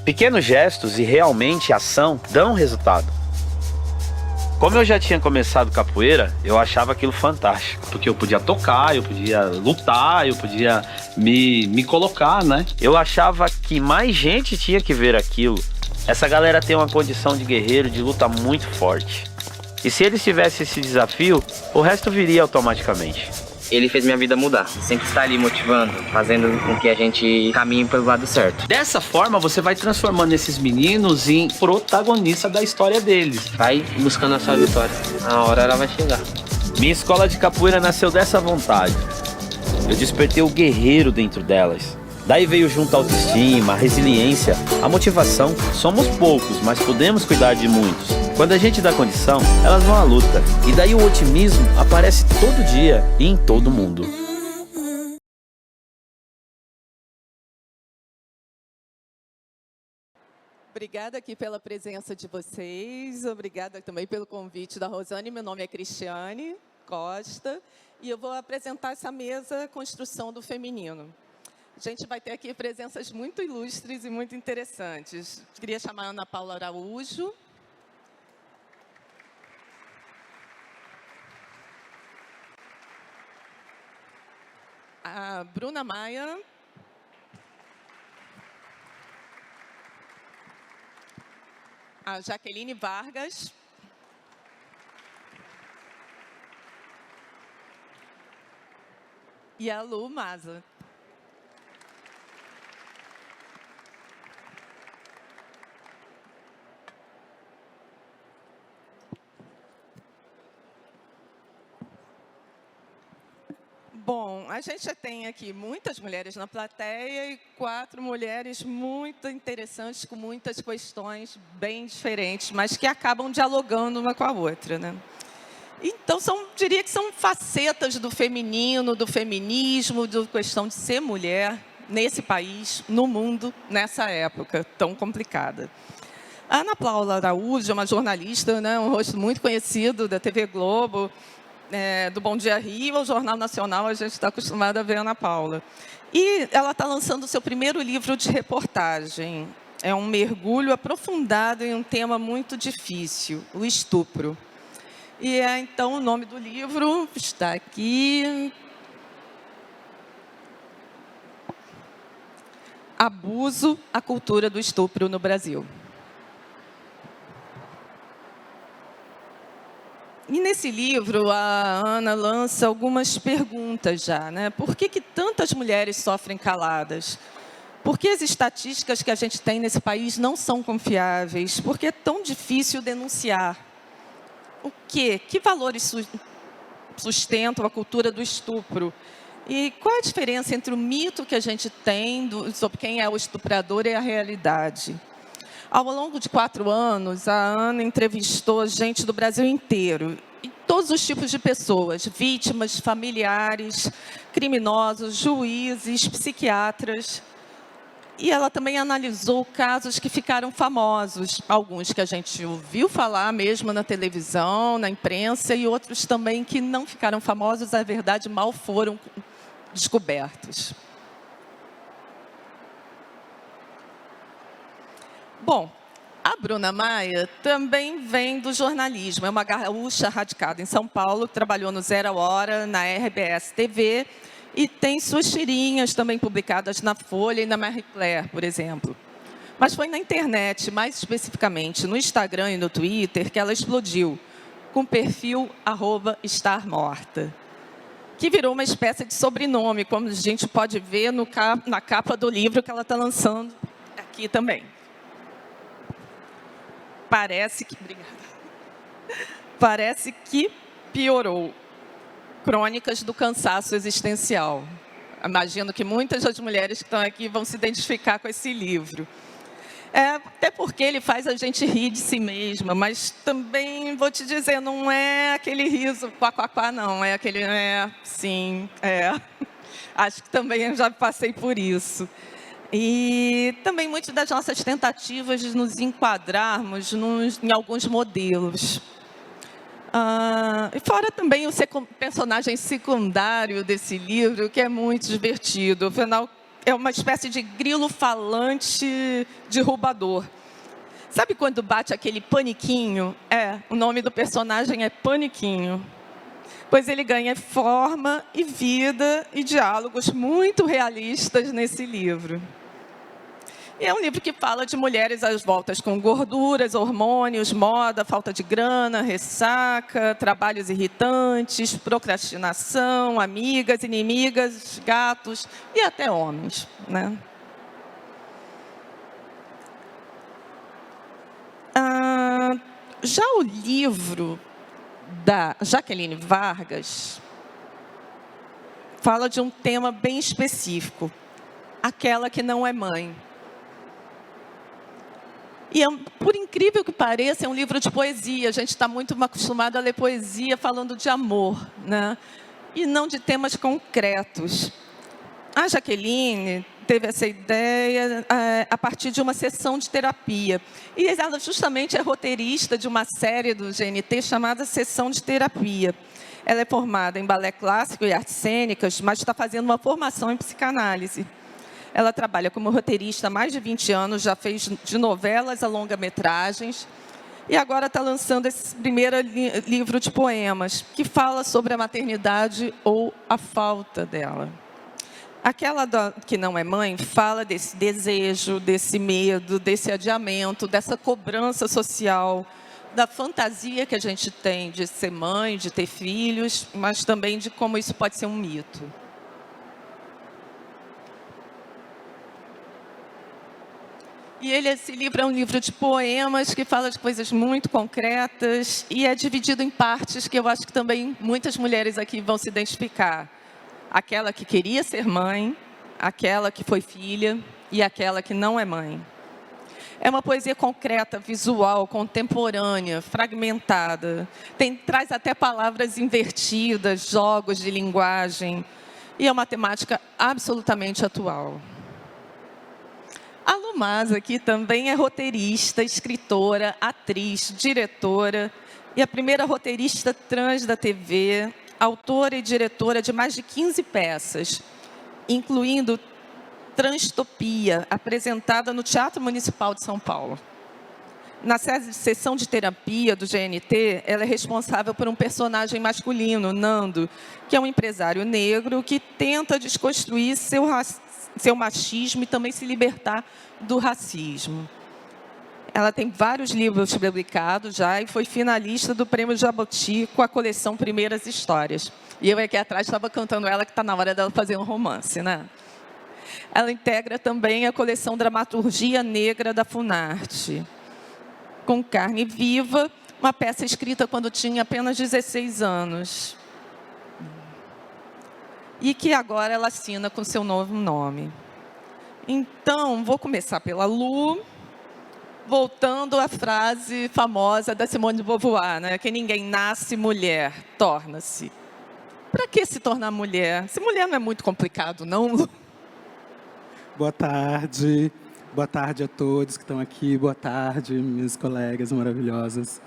Pequenos gestos e realmente ação dão resultado. Como eu já tinha começado capoeira, eu achava aquilo fantástico, porque eu podia tocar, eu podia lutar, eu podia me colocar, né? Eu achava que mais gente tinha que ver aquilo. Essa galera tem uma condição de guerreiro, de luta muito forte. E se eles tivessem esse desafio, o resto viria automaticamente. Ele fez minha vida mudar. Sempre está ali motivando, fazendo com que a gente caminhe pelo lado certo. Dessa forma, você vai transformando esses meninos em protagonistas da história deles. Vai buscando a sua vitória. A hora ela vai chegar. Minha escola de capoeira nasceu dessa vontade. Eu despertei o guerreiro dentro delas. Daí veio junto a autoestima, a resiliência, a motivação. Somos poucos, mas podemos cuidar de muitos. Quando a gente dá condição, elas vão à luta. E daí o otimismo aparece todo dia e em todo mundo. Obrigada aqui pela presença de vocês. Obrigada também pelo convite da Rosane. Meu nome é Cristiane Costa e eu vou apresentar essa mesa Construção do Feminino. A gente vai ter aqui presenças muito ilustres e muito interessantes. Queria chamar a Ana Paula Araújo. A Bruna Maia. A Jaqueline Vargas. E a Lu Maza. Bom, a gente tem aqui muitas mulheres na plateia e 4 mulheres muito interessantes, com muitas questões bem diferentes, mas que acabam dialogando uma com a outra, né? Então, diria que são facetas do feminino, do feminismo, da questão de ser mulher nesse país, no mundo, nessa época tão complicada. A Ana Paula Araújo é uma jornalista, né, um rosto muito conhecido da TV Globo, do Bom Dia Rio, ao Jornal Nacional, a gente está acostumado a ver a Ana Paula. E ela está lançando o seu primeiro livro de reportagem. É um mergulho aprofundado em um tema muito difícil, o estupro. E então, o nome do livro está aqui. Abuso, a cultura do estupro no Brasil. E nesse livro, a Ana lança algumas perguntas já, né? Por que tantas mulheres sofrem caladas? Por que as estatísticas que a gente tem nesse país não são confiáveis? Por que é tão difícil denunciar? O quê? Que valores sustentam a cultura do estupro? E qual a diferença entre o mito que a gente tem sobre quem é o estuprador e a realidade? Ao longo de 4 anos, a Ana entrevistou gente do Brasil inteiro, e todos os tipos de pessoas, vítimas, familiares, criminosos, juízes, psiquiatras. E ela também analisou casos que ficaram famosos, alguns que a gente ouviu falar mesmo na televisão, na imprensa, e outros também que não ficaram famosos, na verdade, mal foram descobertos. Bom, a Bruna Maia também vem do jornalismo. É uma gaúcha radicada em São Paulo, trabalhou no Zero Hora, na RBS TV, e tem suas tirinhas também publicadas na Folha e na Marie Claire, por exemplo. Mas foi na internet, mais especificamente no Instagram e no Twitter, que ela explodiu, com o perfil @estarmorta, que virou uma espécie de sobrenome, como a gente pode ver na capa do livro que ela está lançando aqui também. Parece que piorou. Crônicas do cansaço existencial. Imagino que muitas das mulheres que estão aqui vão se identificar com esse livro. Até porque ele faz a gente rir de si mesma, mas também, vou te dizer, não é aquele riso quá, não. É aquele, sim, Acho que também eu já passei por isso. E também muitas das nossas tentativas de nos enquadrarmos em alguns modelos. E fora também o personagem secundário desse livro, que é muito divertido. Afinal, é uma espécie de grilo falante derrubador. Sabe quando bate aquele paniquinho? O nome do personagem é Paniquinho. Pois ele ganha forma e vida e diálogos muito realistas nesse livro. E é um livro que fala de mulheres às voltas com gorduras, hormônios, moda, falta de grana, ressaca, trabalhos irritantes, procrastinação, amigas, inimigas, gatos e até homens, né? Já o livro da Jaqueline Vargas fala de um tema bem específico, aquela que não é mãe. E, por incrível que pareça, é um livro de poesia. A gente está muito acostumado a ler poesia falando de amor, né? E não de temas concretos. A Jaqueline teve essa ideia a partir de uma sessão de terapia. E ela justamente é roteirista de uma série do GNT chamada Sessão de Terapia. Ela é formada em balé clássico e artes cênicas, mas está fazendo uma formação em psicanálise. Ela trabalha como roteirista há mais de 20 anos, já fez de novelas a longa-metragens, e agora está lançando esse primeiro livro de poemas, que fala sobre a maternidade ou a falta dela. Aquela que não é mãe fala desse desejo, desse medo, desse adiamento, dessa cobrança social, da fantasia que a gente tem de ser mãe, de ter filhos, mas também de como isso pode ser um mito. E esse livro é um livro de poemas que fala de coisas muito concretas e é dividido em partes que eu acho que também muitas mulheres aqui vão se identificar. Aquela que queria ser mãe, aquela que foi filha e aquela que não é mãe. É uma poesia concreta, visual, contemporânea, fragmentada. Traz até palavras invertidas, jogos de linguagem. E é uma temática absolutamente atual. A Lu Mas aqui também é roteirista, escritora, atriz, diretora e a primeira roteirista trans da TV, autora e diretora de mais de 15 peças, incluindo Transtopia, apresentada no Teatro Municipal de São Paulo. Na sessão de terapia do GNT, ela é responsável por um personagem masculino, Nando, que é um empresário negro que tenta desconstruir seu machismo e também se libertar do racismo. Ela tem vários livros publicados já e foi finalista do Prêmio Jabuti com a coleção Primeiras Histórias. E eu aqui atrás estava cantando ela que está na hora dela fazer um romance, né? Ela integra também a coleção Dramaturgia Negra da Funarte, com Carne Viva, uma peça escrita quando tinha apenas 16 anos. E que agora ela assina com seu novo nome. Então, vou começar pela Lu, voltando à frase famosa da Simone de Beauvoir, né? Que ninguém nasce mulher, torna-se. Para que se tornar mulher? Se mulher não é muito complicado, não, Lu? Boa tarde a todos que estão aqui, boa tarde, minhas colegas maravilhosas.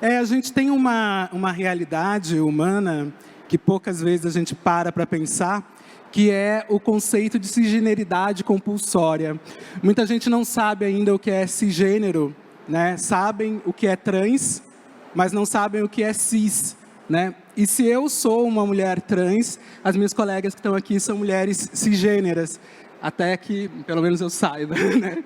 A gente tem uma realidade humana que poucas vezes a gente para pensar, que é o conceito de cisgeneridade compulsória. Muita gente não sabe ainda o que é cisgênero, né? Sabem o que é trans, mas não sabem o que é cis, né? E se eu sou uma mulher trans, as minhas colegas que estão aqui são mulheres cisgêneras, até que, pelo menos eu saiba, né?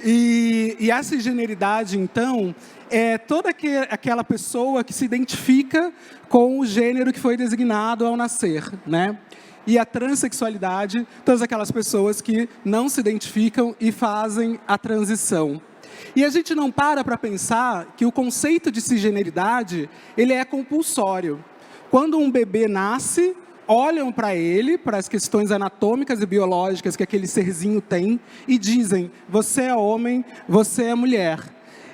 E a cisgeneridade, então, é toda aquela pessoa que se identifica com o gênero que foi designado ao nascer, né? E a transexualidade, todas aquelas pessoas que não se identificam e fazem a transição. E a gente não para pensar que o conceito de cisgeneridade, ele é compulsório. Quando um bebê nasce, olham para ele, para as questões anatômicas e biológicas que aquele serzinho tem, e dizem, você é homem, você é mulher.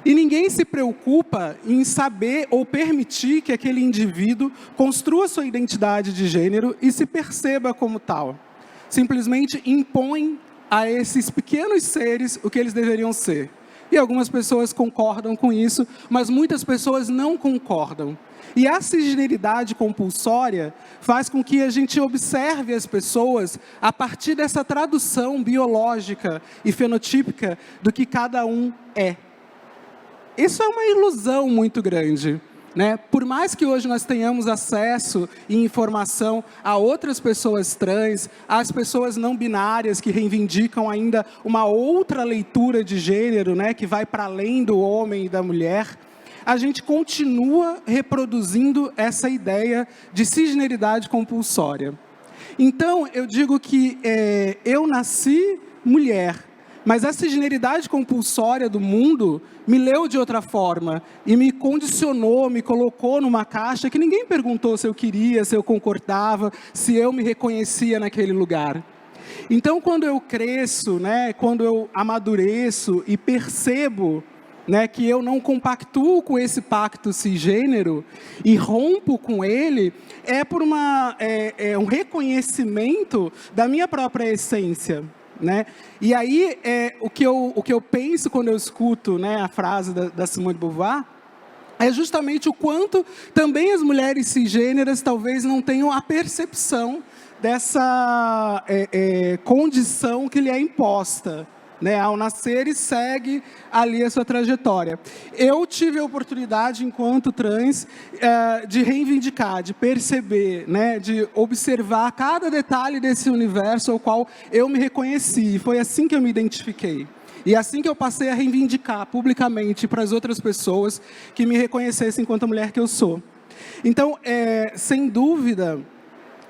E ninguém se preocupa em saber ou permitir que aquele indivíduo construa sua identidade de gênero e se perceba como tal. Simplesmente impõe a esses pequenos seres o que eles deveriam ser. E algumas pessoas concordam com isso, mas muitas pessoas não concordam. E a cisgeneridade compulsória faz com que a gente observe as pessoas a partir dessa tradução biológica e fenotípica do que cada um é. Isso é uma ilusão muito grande, né? Por mais que hoje nós tenhamos acesso e informação a outras pessoas trans, às pessoas não binárias que reivindicam ainda uma outra leitura de gênero, né, que vai para além do homem e da mulher, a gente continua reproduzindo essa ideia de cisgeneridade compulsória. Então, eu digo que eu nasci mulher, mas a cisgeneridade compulsória do mundo me leu de outra forma e me condicionou, me colocou numa caixa que ninguém perguntou se eu queria, se eu concordava, se eu me reconhecia naquele lugar. Então, quando eu cresço, né, quando eu amadureço e percebo, né, que eu não compactuo com esse pacto cisgênero e rompo com ele, é por um reconhecimento da minha própria essência, né? E aí, o que eu penso quando eu escuto, né, a frase da Simone de Beauvoir, é justamente o quanto também as mulheres cisgêneras talvez não tenham a percepção dessa condição que lhe é imposta, né, ao nascer, e segue ali a sua trajetória. Eu tive a oportunidade, enquanto trans, de reivindicar, de perceber, né, de observar cada detalhe desse universo ao qual eu me reconheci. Foi assim que eu me identifiquei. E assim que eu passei a reivindicar publicamente para as outras pessoas que me reconhecessem enquanto a mulher que eu sou. Então, sem dúvida,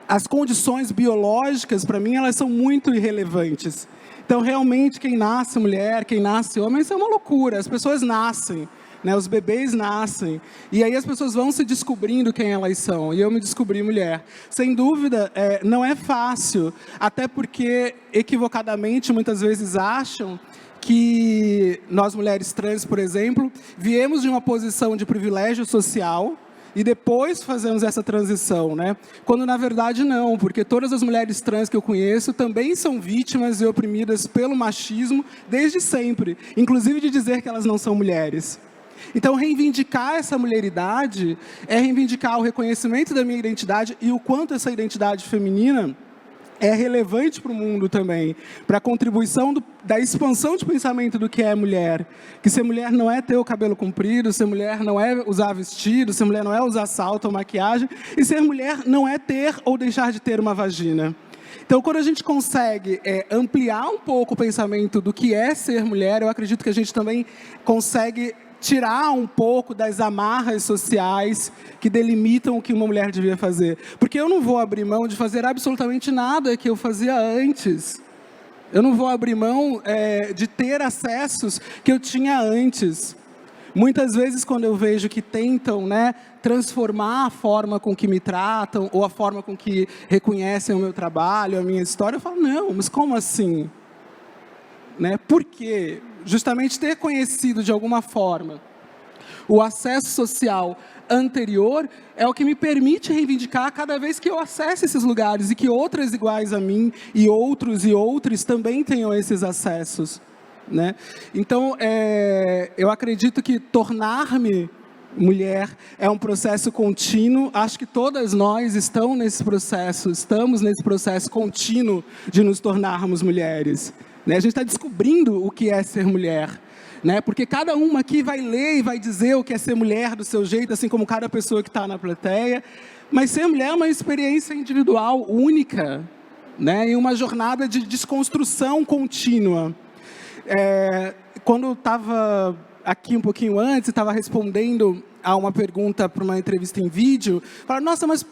as condições biológicas, para mim, elas são muito irrelevantes. Então, realmente, quem nasce mulher, quem nasce homem, isso é uma loucura. As pessoas nascem, né? Os bebês nascem. E aí as pessoas vão se descobrindo quem elas são. E eu me descobri mulher. Sem dúvida, não é fácil. Até porque, equivocadamente, muitas vezes acham que nós, mulheres trans, por exemplo, viemos de uma posição de privilégio social e depois fazemos essa transição, né? Quando, na verdade, não, porque todas as mulheres trans que eu conheço também são vítimas e oprimidas pelo machismo desde sempre, inclusive de dizer que elas não são mulheres. Então, reivindicar essa mulheridade é reivindicar o reconhecimento da minha identidade e o quanto essa identidade feminina é relevante para o mundo também, para a contribuição da expansão de pensamento do que é mulher. Que ser mulher não é ter o cabelo comprido, ser mulher não é usar vestido, ser mulher não é usar salto ou maquiagem, e ser mulher não é ter ou deixar de ter uma vagina. Então, quando a gente consegue ampliar um pouco o pensamento do que é ser mulher, eu acredito que a gente também consegue tirar um pouco das amarras sociais que delimitam o que uma mulher devia fazer. Porque eu não vou abrir mão de fazer absolutamente nada que eu fazia antes. Eu não vou abrir mão de ter acessos que eu tinha antes. Muitas vezes, quando eu vejo que tentam, né, transformar a forma com que me tratam ou a forma com que reconhecem o meu trabalho, a minha história, eu falo, não, mas como assim? Né? Por quê? Justamente ter conhecido de alguma forma o acesso social anterior é o que me permite reivindicar cada vez que eu acesso esses lugares e que outras iguais a mim e outros também tenham esses acessos, né? Então, eu acredito que tornar-me mulher é um processo contínuo. Acho que todas nós estamos nesse processo contínuo de nos tornarmos mulheres. Né? A gente está descobrindo o que é ser mulher, né? Porque cada uma aqui vai ler e vai dizer o que é ser mulher do seu jeito, assim como cada pessoa que está na plateia. Mas ser mulher é uma experiência individual, única, né? E uma jornada de desconstrução contínua. Quando eu estava aqui um pouquinho antes, estava respondendo a uma pergunta para uma entrevista em vídeo, falaram, nossa, mas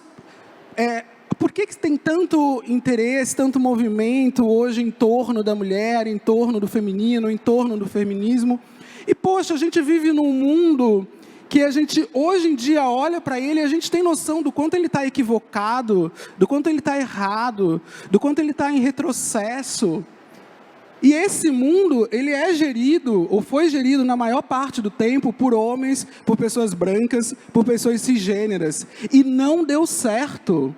por que tem tanto interesse, tanto movimento hoje em torno da mulher, em torno do feminino, em torno do feminismo? E, poxa, a gente vive num mundo que a gente, hoje em dia, olha para ele e a gente tem noção do quanto ele está equivocado, do quanto ele está errado, do quanto ele está em retrocesso. E esse mundo, ele é gerido, ou foi gerido na maior parte do tempo, por homens, por pessoas brancas, por pessoas cisgêneras. E não deu certo.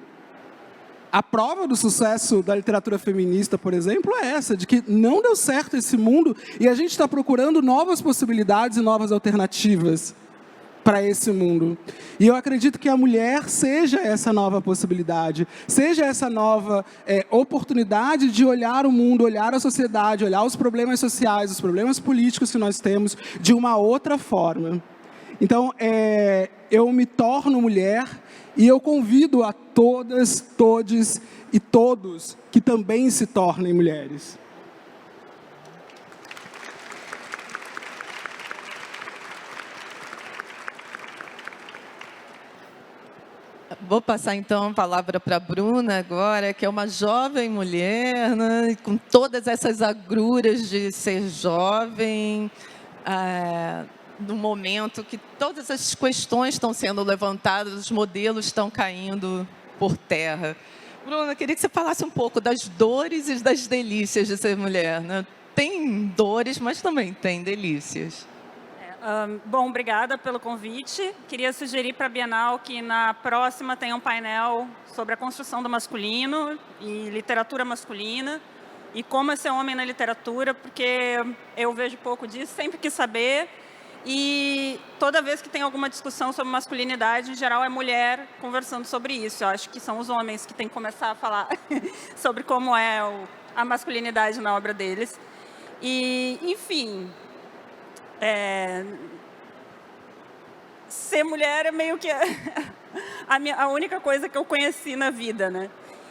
A prova do sucesso da literatura feminista, por exemplo, é essa, de que não deu certo esse mundo e a gente está procurando novas possibilidades e novas alternativas para esse mundo. E eu acredito que a mulher seja essa nova possibilidade, seja essa nova oportunidade de olhar o mundo, olhar a sociedade, olhar os problemas sociais, os problemas políticos que nós temos de uma outra forma. Então, eu me torno mulher e eu convido a todas, todes e todos que também se tornem mulheres. Vou passar, então, a palavra para a Bruna agora, que é uma jovem mulher, né, com todas essas agruras de ser jovem, no momento que todas as questões estão sendo levantadas, os modelos estão caindo por terra. Bruna, queria que você falasse um pouco das dores e das delícias de ser mulher, né? Tem dores, mas também tem delícias. Bom, obrigada pelo convite. Queria sugerir para a Bienal que na próxima tenha um painel sobre a construção do masculino e literatura masculina e como é ser homem na literatura, porque eu vejo pouco disso, sempre quis saber. E toda vez que tem alguma discussão sobre masculinidade, em geral é mulher conversando sobre isso. Eu acho que são os homens que têm que começar a falar sobre como é a masculinidade na obra deles. E, enfim, ser mulher é meio que a única coisa que eu conheci na vida, né?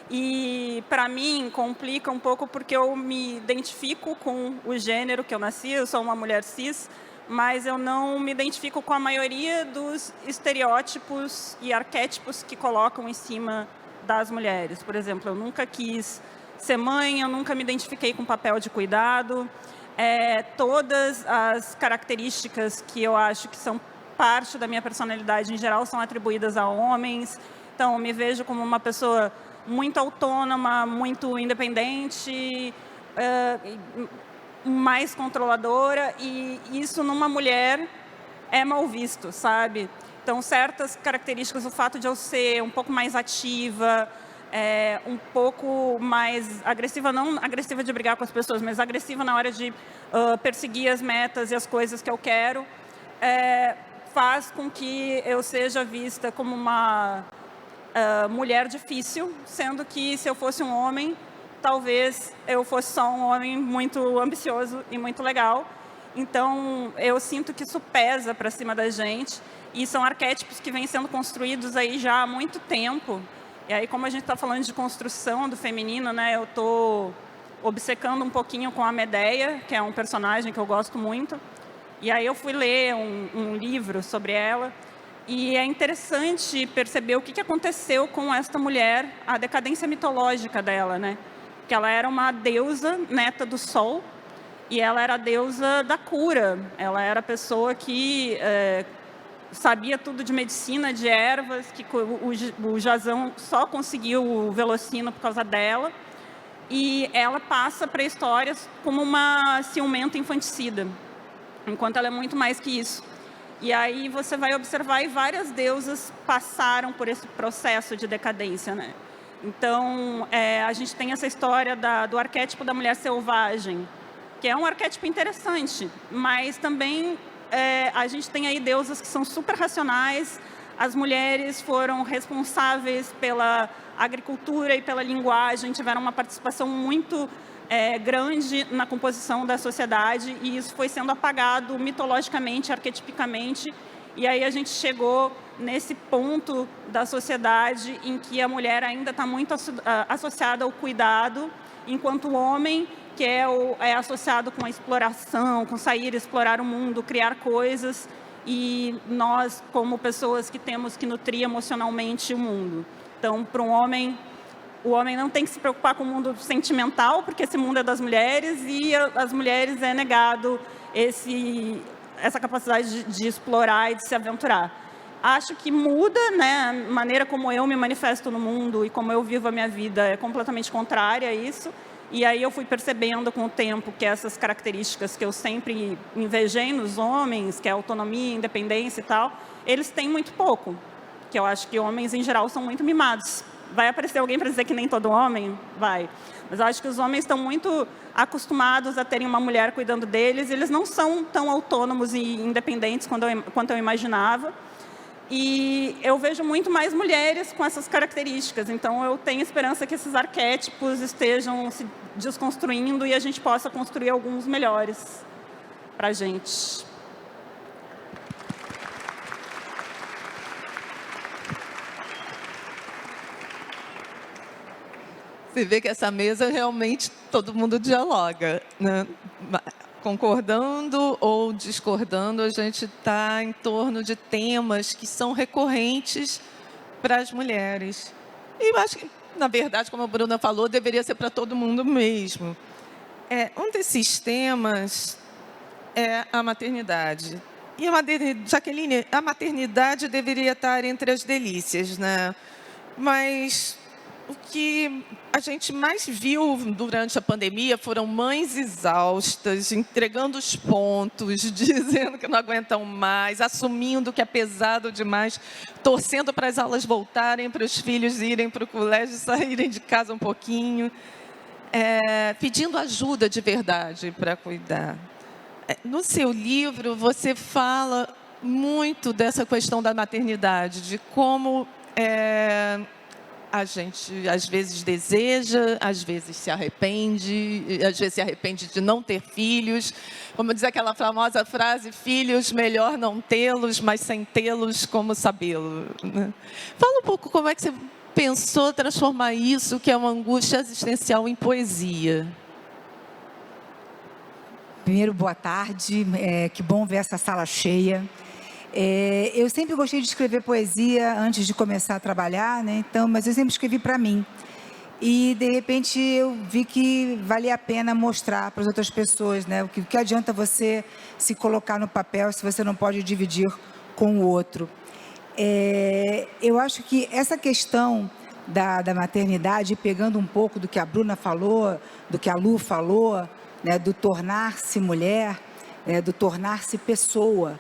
E, para mim, complica um pouco porque eu me identifico com o gênero que eu nasci, eu sou uma mulher cis, mas eu não me identifico com a maioria dos estereótipos e arquétipos que colocam em cima das mulheres. Por exemplo, eu nunca quis ser mãe, eu nunca me identifiquei com o papel de cuidado. Todas as características que eu acho que são parte da minha personalidade, em geral, são atribuídas a homens. Então, eu me vejo como uma pessoa muito autônoma, muito independente, mais controladora, e isso numa mulher é mal visto, sabe? Então, certas características, o fato de eu ser um pouco mais ativa, um pouco mais agressiva, não agressiva de brigar com as pessoas, mas agressiva na hora de perseguir as metas e as coisas que eu quero, faz com que eu seja vista como uma mulher difícil, sendo que se eu fosse um homem, talvez eu fosse só um homem muito ambicioso e muito legal. Então, eu sinto que isso pesa para cima da gente. E são arquétipos que vêm sendo construídos aí já há muito tempo. E aí, como a gente está falando de construção do feminino, né, eu estou obcecando um pouquinho com a Medeia, que é um personagem que eu gosto muito. E aí eu fui ler um livro sobre ela. E é interessante perceber o que aconteceu com esta mulher, a decadência mitológica dela, né? Que ela era uma deusa, neta do sol, e ela era a deusa da cura. Ela era a pessoa que sabia tudo de medicina, de ervas, que o Jasão só conseguiu o Velocino por causa dela. E ela passa para a história como uma ciumenta infanticida, enquanto ela é muito mais que isso. E aí você vai observar e várias deusas passaram por esse processo de decadência, né? Então, a gente tem essa história do arquétipo da mulher selvagem, que é um arquétipo interessante, mas também a gente tem aí deusas que são super racionais. As mulheres foram responsáveis pela agricultura e pela linguagem, tiveram uma participação muito grande na composição da sociedade, e isso foi sendo apagado mitologicamente, arquetipicamente. E aí a gente chegou nesse ponto da sociedade em que a mulher ainda está muito associada ao cuidado, enquanto o homem, que é associado com a exploração, com sair, explorar o mundo, criar coisas, e nós, como pessoas que temos que nutrir emocionalmente o mundo. Então, para um homem, o homem não tem que se preocupar com o mundo sentimental, porque esse mundo é das mulheres, e às mulheres é negado essa capacidade de explorar e de se aventurar. Acho que muda, né? A maneira como eu me manifesto no mundo e como eu vivo a minha vida é completamente contrária a isso. E aí eu fui percebendo com o tempo que essas características que eu sempre invejei nos homens, que é autonomia, independência e tal, eles têm muito pouco. Que eu acho que homens, em geral, são muito mimados. Vai aparecer alguém para dizer que nem todo homem? Vai. Mas eu acho que os homens estão muito acostumados a terem uma mulher cuidando deles, e eles não são tão autônomos e independentes quanto eu imaginava. E eu vejo muito mais mulheres com essas características. Então, eu tenho esperança que esses arquétipos estejam se desconstruindo e a gente possa construir alguns melhores para a gente. Você vê que essa mesa realmente todo mundo dialoga, né? Concordando ou discordando, a gente está em torno de temas que são recorrentes para as mulheres. E eu acho que, na verdade, como a Bruna falou, deveria ser para todo mundo mesmo. Um desses temas é a maternidade. E Jaqueline, a maternidade deveria estar entre as delícias, né? Mas o que a gente mais viu durante a pandemia foram mães exaustas, entregando os pontos, dizendo que não aguentam mais, assumindo que é pesado demais, torcendo para as aulas voltarem, para os filhos irem para o colégio, saírem de casa um pouquinho, pedindo ajuda de verdade para cuidar. No seu livro, você fala muito dessa questão da maternidade, de como a gente, às vezes, deseja, às vezes se arrepende, às vezes se arrepende de não ter filhos. Como diz aquela famosa frase, filhos, melhor não tê-los, mas sem tê-los, como sabê-lo, né? Fala um pouco como é que você pensou transformar isso, que é uma angústia existencial, em poesia. Primeiro, boa tarde. Que bom ver essa sala cheia. Eu sempre gostei de escrever poesia antes de começar a trabalhar, né? Então, mas eu sempre escrevi para mim. E, de repente, eu vi que valia a pena mostrar para as outras pessoas, né? O que adianta você se colocar no papel se você não pode dividir com o outro. Eu acho que essa questão da maternidade, pegando um pouco do que a Bruna falou, do que a Lu falou, né? Do tornar-se mulher, do tornar-se pessoa.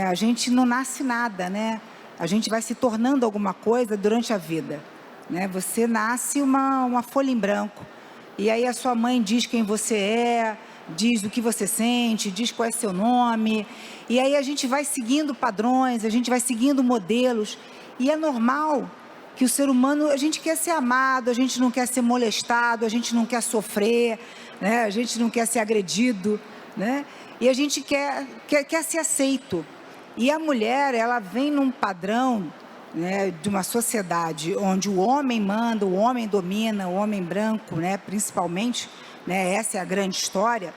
A gente não nasce nada, né? A gente vai se tornando alguma coisa durante a vida, né? Você nasce uma folha em branco, e aí a sua mãe diz quem você é, diz o que você sente, diz qual é seu nome, e aí a gente vai seguindo padrões, a gente vai seguindo modelos, e é normal que o ser humano, a gente quer ser amado, a gente não quer ser molestado, a gente não quer sofrer, né? A gente não quer ser agredido, né? E a gente quer ser aceito. E a mulher, ela vem num padrão, né, de uma sociedade onde o homem manda, o homem domina, o homem branco, né, principalmente, né, essa é a grande história,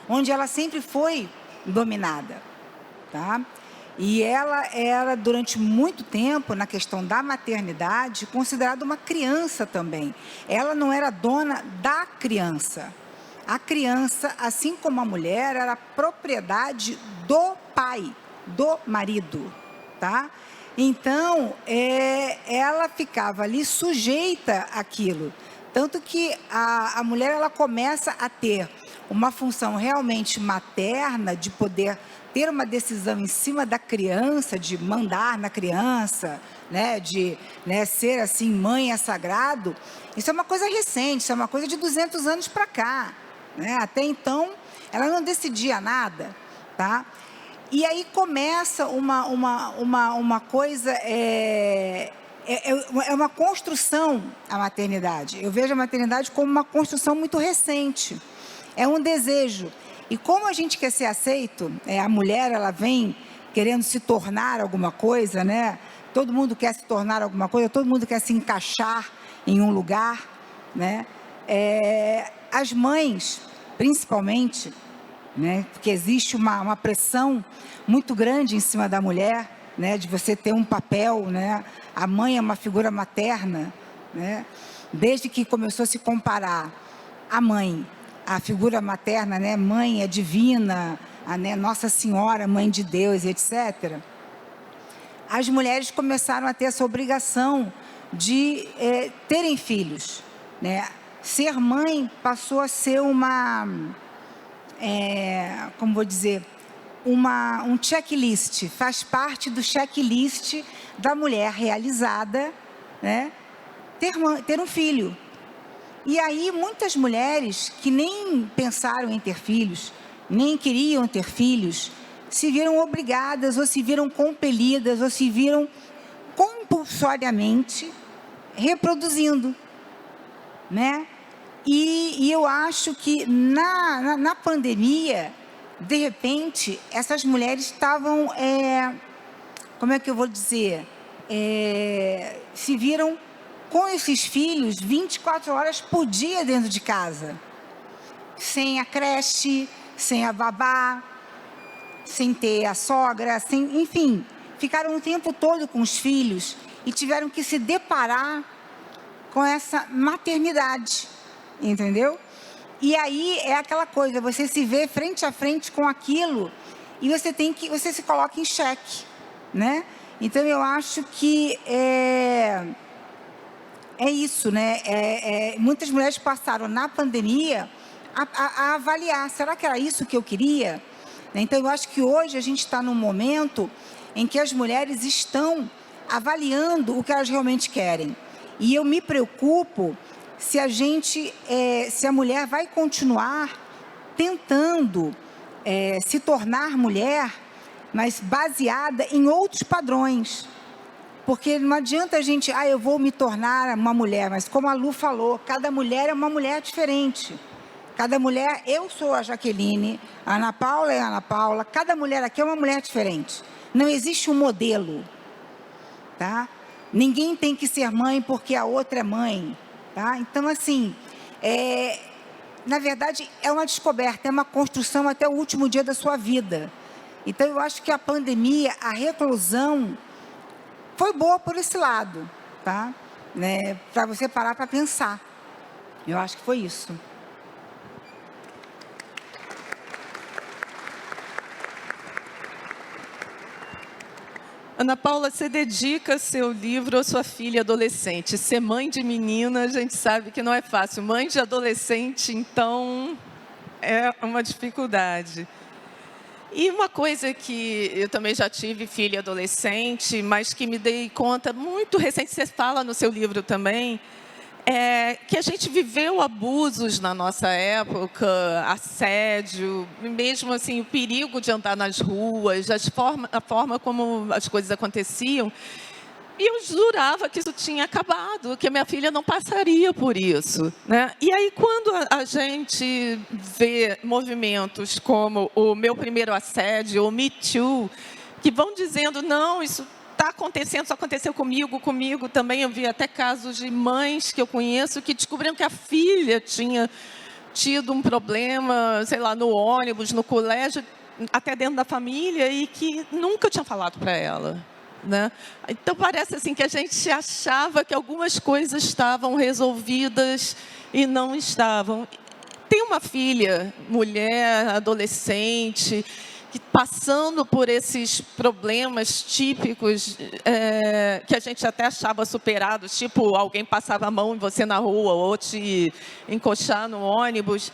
onde ela sempre foi dominada, tá? E ela era, durante muito tempo, na questão da maternidade, considerada uma criança também. Ela não era dona da criança. A criança, assim como a mulher, era propriedade do pai, do marido, tá? Então, ela ficava ali sujeita àquilo. Tanto que a mulher, ela começa a ter uma função realmente materna, de poder ter uma decisão em cima da criança, de mandar na criança, né, de, né, ser assim, mãe é sagrado. Isso é uma coisa recente, isso é uma coisa de 200 anos para cá. Né? Até então, ela não decidia nada, tá? E aí começa uma coisa, é uma construção, a maternidade. Eu vejo a maternidade como uma construção muito recente, é um desejo. E como a gente quer ser aceito, a mulher, ela vem querendo se tornar alguma coisa, né? Todo mundo quer se tornar alguma coisa, todo mundo quer se encaixar em um lugar, né? As mães, principalmente, né, porque existe uma pressão muito grande em cima da mulher, né, de você ter um papel, né? A mãe é uma figura materna, né? Desde que começou a se comparar a mãe, a figura materna, né, mãe é divina, né, Nossa Senhora, mãe de Deus, etc. As mulheres começaram a ter essa obrigação de terem filhos, né? Ser mãe passou a ser como vou dizer, um checklist, faz parte do checklist da mulher realizada, né? ter um filho. E aí muitas mulheres que nem pensaram em ter filhos, nem queriam ter filhos, se viram obrigadas, ou se viram compelidas, ou se viram compulsoriamente reproduzindo, né? E eu acho que na pandemia, de repente, essas mulheres estavam, como é que eu vou dizer, se viram com esses filhos 24 horas por dia dentro de casa, sem a creche, sem a babá, sem ter a sogra, enfim, ficaram o tempo todo com os filhos e tiveram que se deparar com essa maternidade, entendeu? E aí é aquela coisa, você se vê frente a frente com aquilo e você se coloca em xeque, né? Então eu acho que é isso, né? Muitas mulheres passaram na pandemia a avaliar, será que era isso que eu queria? Então eu acho que hoje a gente está num momento em que as mulheres estão avaliando o que elas realmente querem. E eu me preocupo se a mulher vai continuar tentando se tornar mulher, mas baseada em outros padrões. Porque não adianta a gente, eu vou me tornar uma mulher, mas como a Lu falou, cada mulher é uma mulher diferente. Cada mulher, eu sou a Jaqueline, a Ana Paula é a Ana Paula, cada mulher aqui é uma mulher diferente. Não existe um modelo, tá? Ninguém tem que ser mãe porque a outra é mãe, tá? Então, assim, na verdade, é uma descoberta, é uma construção até o último dia da sua vida. Então, eu acho que a pandemia, a reclusão, foi boa por esse lado, tá? Né? Para você parar para pensar. Eu acho que foi isso. Ana Paula, você dedica seu livro à sua filha adolescente. Ser mãe de menina, a gente sabe que não é fácil. Mãe de adolescente, então, é uma dificuldade. E uma coisa que eu também já tive filha adolescente, mas que me dei conta muito recente, você fala no seu livro também, é que a gente viveu abusos na nossa época, assédio, mesmo assim o perigo de andar nas ruas, a forma como as coisas aconteciam. E eu jurava que isso tinha acabado, que a minha filha não passaria por isso, né? E aí, quando a gente vê movimentos como o Meu Primeiro Assédio, o Me Too, que vão dizendo, não, isso está acontecendo, isso aconteceu comigo também. Eu vi até casos de mães que eu conheço que descobriram que a filha tinha tido um problema, sei lá, no ônibus, no colégio, até dentro da família, e que nunca tinha falado para ela, né? Então parece assim que a gente achava que algumas coisas estavam resolvidas e não estavam. Tem uma filha, mulher, adolescente, que passando por esses problemas típicos que a gente até achava superados, tipo alguém passava a mão em você na rua ou te encoxar no ônibus.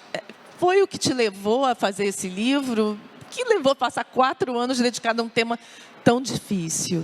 Foi o que te levou a fazer esse livro? Que levou a passar 4 anos dedicado a um tema tão difícil?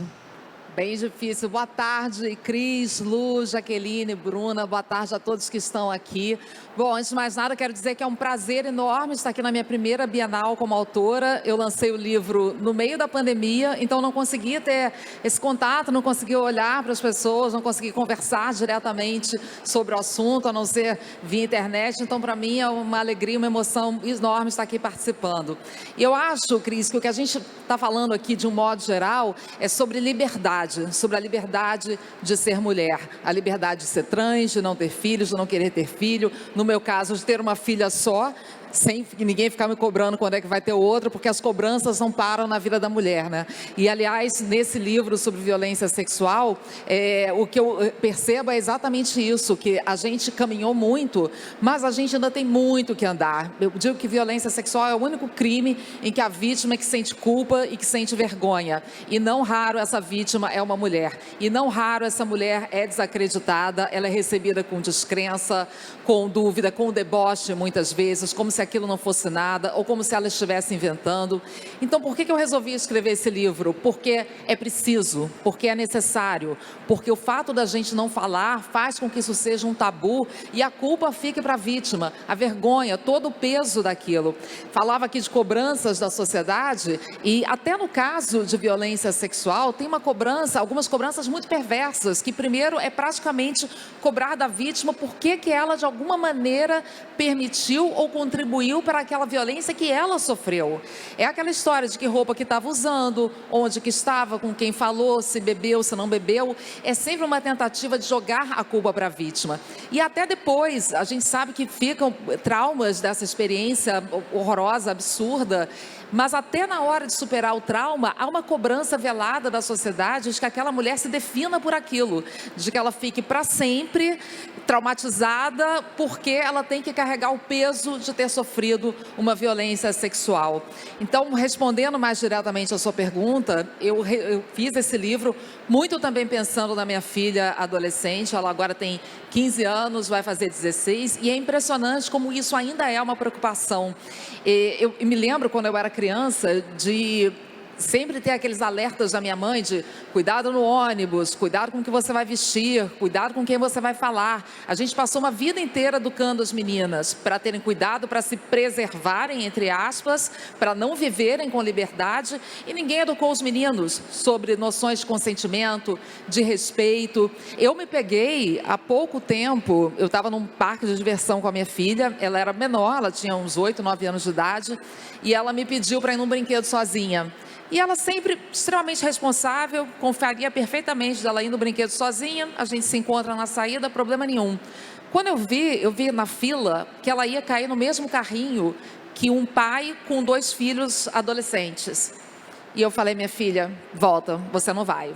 Bem difícil. Boa tarde, Cris, Lu, Jaqueline, Bruna. Boa tarde a todos que estão aqui. Bom, antes de mais nada, quero dizer que é um prazer enorme estar aqui na minha primeira Bienal como autora. Eu lancei o livro no meio da pandemia, então não consegui ter esse contato, não consegui olhar para as pessoas, não consegui conversar diretamente sobre o assunto, a não ser via internet. Então, para mim, é uma alegria, uma emoção enorme estar aqui participando. E eu acho, Cris, que o que a gente está falando aqui, de um modo geral, é sobre liberdade, sobre a liberdade de ser mulher, a liberdade de ser trans, de não ter filhos, de não querer ter filho, no meu caso, de ter uma filha só, sem ninguém ficar me cobrando quando é que vai ter outro, porque as cobranças não param na vida da mulher, né? E, aliás, nesse livro sobre violência sexual, o que eu percebo é exatamente isso, que a gente caminhou muito, mas a gente ainda tem muito que andar. Eu digo que violência sexual é o único crime em que a vítima é que sente culpa e que sente vergonha. E não raro essa vítima é uma mulher. E não raro essa mulher é desacreditada, ela é recebida com descrença, com dúvida, com deboche, muitas vezes, como se se aquilo não fosse nada, ou como se ela estivesse inventando. Então, por que eu resolvi escrever esse livro? Porque é preciso, porque é necessário, porque o fato da gente não falar faz com que isso seja um tabu e a culpa fique para a vítima, a vergonha, todo o peso daquilo. Falava aqui de cobranças da sociedade e até no caso de violência sexual, tem uma cobrança, algumas cobranças muito perversas, que primeiro é praticamente cobrar da vítima por que ela de alguma maneira permitiu ou contribuiu para aquela violência que ela sofreu. É aquela história de que roupa que estava usando, onde que estava, com quem falou, se bebeu, se não bebeu. É sempre uma tentativa de jogar a culpa para a vítima. E até depois, a gente sabe que ficam traumas dessa experiência horrorosa, absurda, mas até na hora de superar o trauma, há uma cobrança velada da sociedade de que aquela mulher se defina por aquilo, de que ela fique para sempre traumatizada porque ela tem que carregar o peso de ter sofrido uma violência sexual. Então, respondendo mais diretamente a sua pergunta, eu fiz esse livro muito também pensando na minha filha adolescente. Ela agora tem 15 anos, vai fazer 16, e é impressionante como isso ainda é uma preocupação. Eu me lembro quando eu era criança de sempre ter aqueles alertas da minha mãe de cuidado no ônibus, cuidado com o que você vai vestir, cuidado com quem você vai falar. A gente passou uma vida inteira educando as meninas para terem cuidado, para se preservarem, entre aspas, para não viverem com liberdade, e ninguém educou os meninos sobre noções de consentimento, de respeito. Eu me peguei há pouco tempo, eu estava num parque de diversão com a minha filha, ela era menor, ela tinha uns 8, 9 anos de idade, e ela me pediu para ir num brinquedo sozinha. E ela sempre extremamente responsável, confiaria perfeitamente dela ir no brinquedo sozinha, a gente se encontra na saída, problema nenhum. Quando eu vi na fila que ela ia cair no mesmo carrinho que um pai com 2 filhos adolescentes. E eu falei, minha filha, volta, você não vai.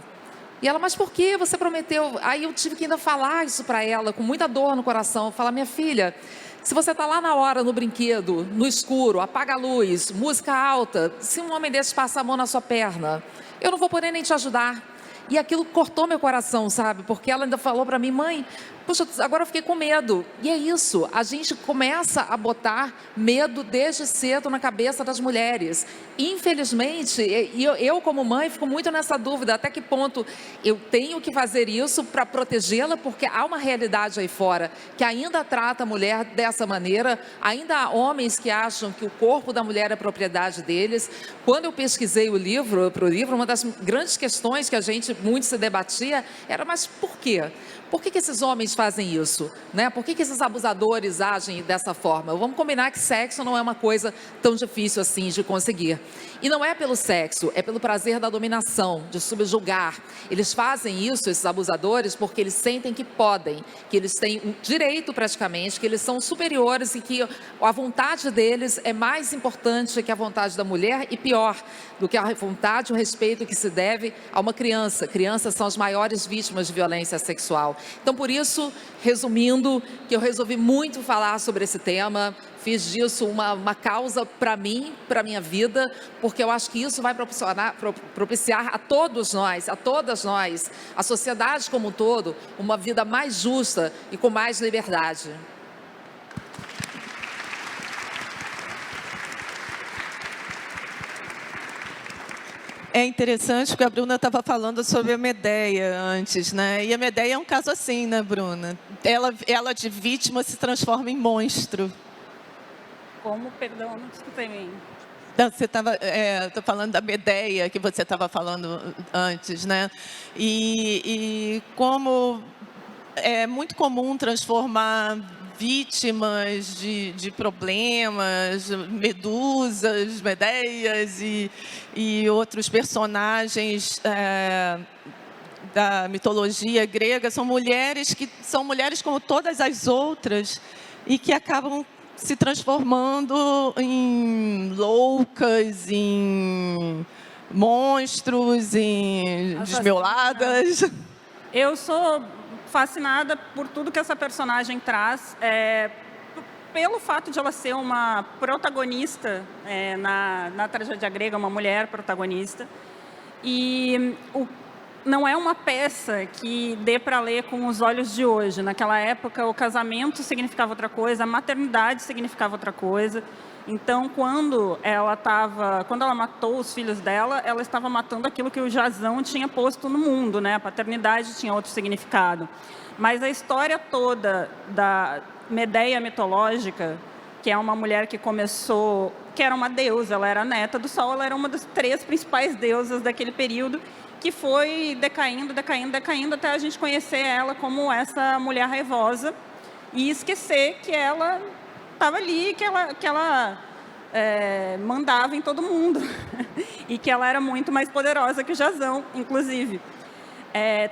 E ela, mas por que você prometeu? Aí eu tive que ainda falar isso para ela, com muita dor no coração, falar, minha filha, se você está lá na hora, no brinquedo, no escuro, apaga a luz, música alta, se um homem desse passa a mão na sua perna, eu não vou poder nem te ajudar. E aquilo cortou meu coração, sabe? Porque ela ainda falou para mim, mãe, puxa, agora eu fiquei com medo. E é isso, a gente começa a botar medo desde cedo na cabeça das mulheres. Infelizmente, eu como mãe fico muito nessa dúvida, até que ponto eu tenho que fazer isso para protegê-la, porque há uma realidade aí fora que ainda trata a mulher dessa maneira, ainda há homens que acham que o corpo da mulher é propriedade deles. Quando eu pesquisei o livro, uma das grandes questões que a gente muito se debatia era, mas por quê? Por que esses homens fazem isso? Né? Por que esses abusadores agem dessa forma? Vamos combinar que sexo não é uma coisa tão difícil assim de conseguir. E não é pelo sexo, é pelo prazer da dominação, de subjugar. Eles fazem isso, esses abusadores, porque eles sentem que podem, que eles têm um direito praticamente, que eles são superiores e que a vontade deles é mais importante que a vontade da mulher e pior do que a vontade e o respeito que se deve a uma criança. Crianças são as maiores vítimas de violência sexual. Então, por isso, resumindo, que eu resolvi muito falar sobre esse tema, fiz disso uma causa para mim, para a minha vida, porque eu acho que isso vai propiciar a todos nós, a todas nós, a sociedade como um todo, uma vida mais justa e com mais liberdade. É interessante porque a Bruna estava falando sobre a Medea antes, né? E a Medea é um caso assim, né, Bruna? Ela de vítima se transforma em monstro. Como? Perdão, não escutei bem. Não, você estava, tô falando da Medea que você estava falando antes, né? E como é muito comum transformar vítimas de problemas, medusas, Medeias e outros personagens da mitologia grega, são mulheres como todas as outras e que acabam se transformando em loucas, em monstros, em desmioladas. Eu sou fascinada por tudo que essa personagem traz, pelo fato de ela ser uma protagonista na tragédia grega, uma mulher protagonista. E não é uma peça que dê para ler com os olhos de hoje. Naquela época, o casamento significava outra coisa, a maternidade significava outra coisa. Então, quando ela matou os filhos dela, ela estava matando aquilo que o Jazão tinha posto no mundo, né? A paternidade tinha outro significado. Mas a história toda da Medeia mitológica, que é uma mulher que começou, que era uma deusa, ela era neta do Sol, ela era uma das 3 principais deusas daquele período, que foi decaindo, até a gente conhecer ela como essa mulher raivosa e esquecer que ela estava ali, que ela mandava em todo mundo e que ela era muito mais poderosa que o Jazão, inclusive.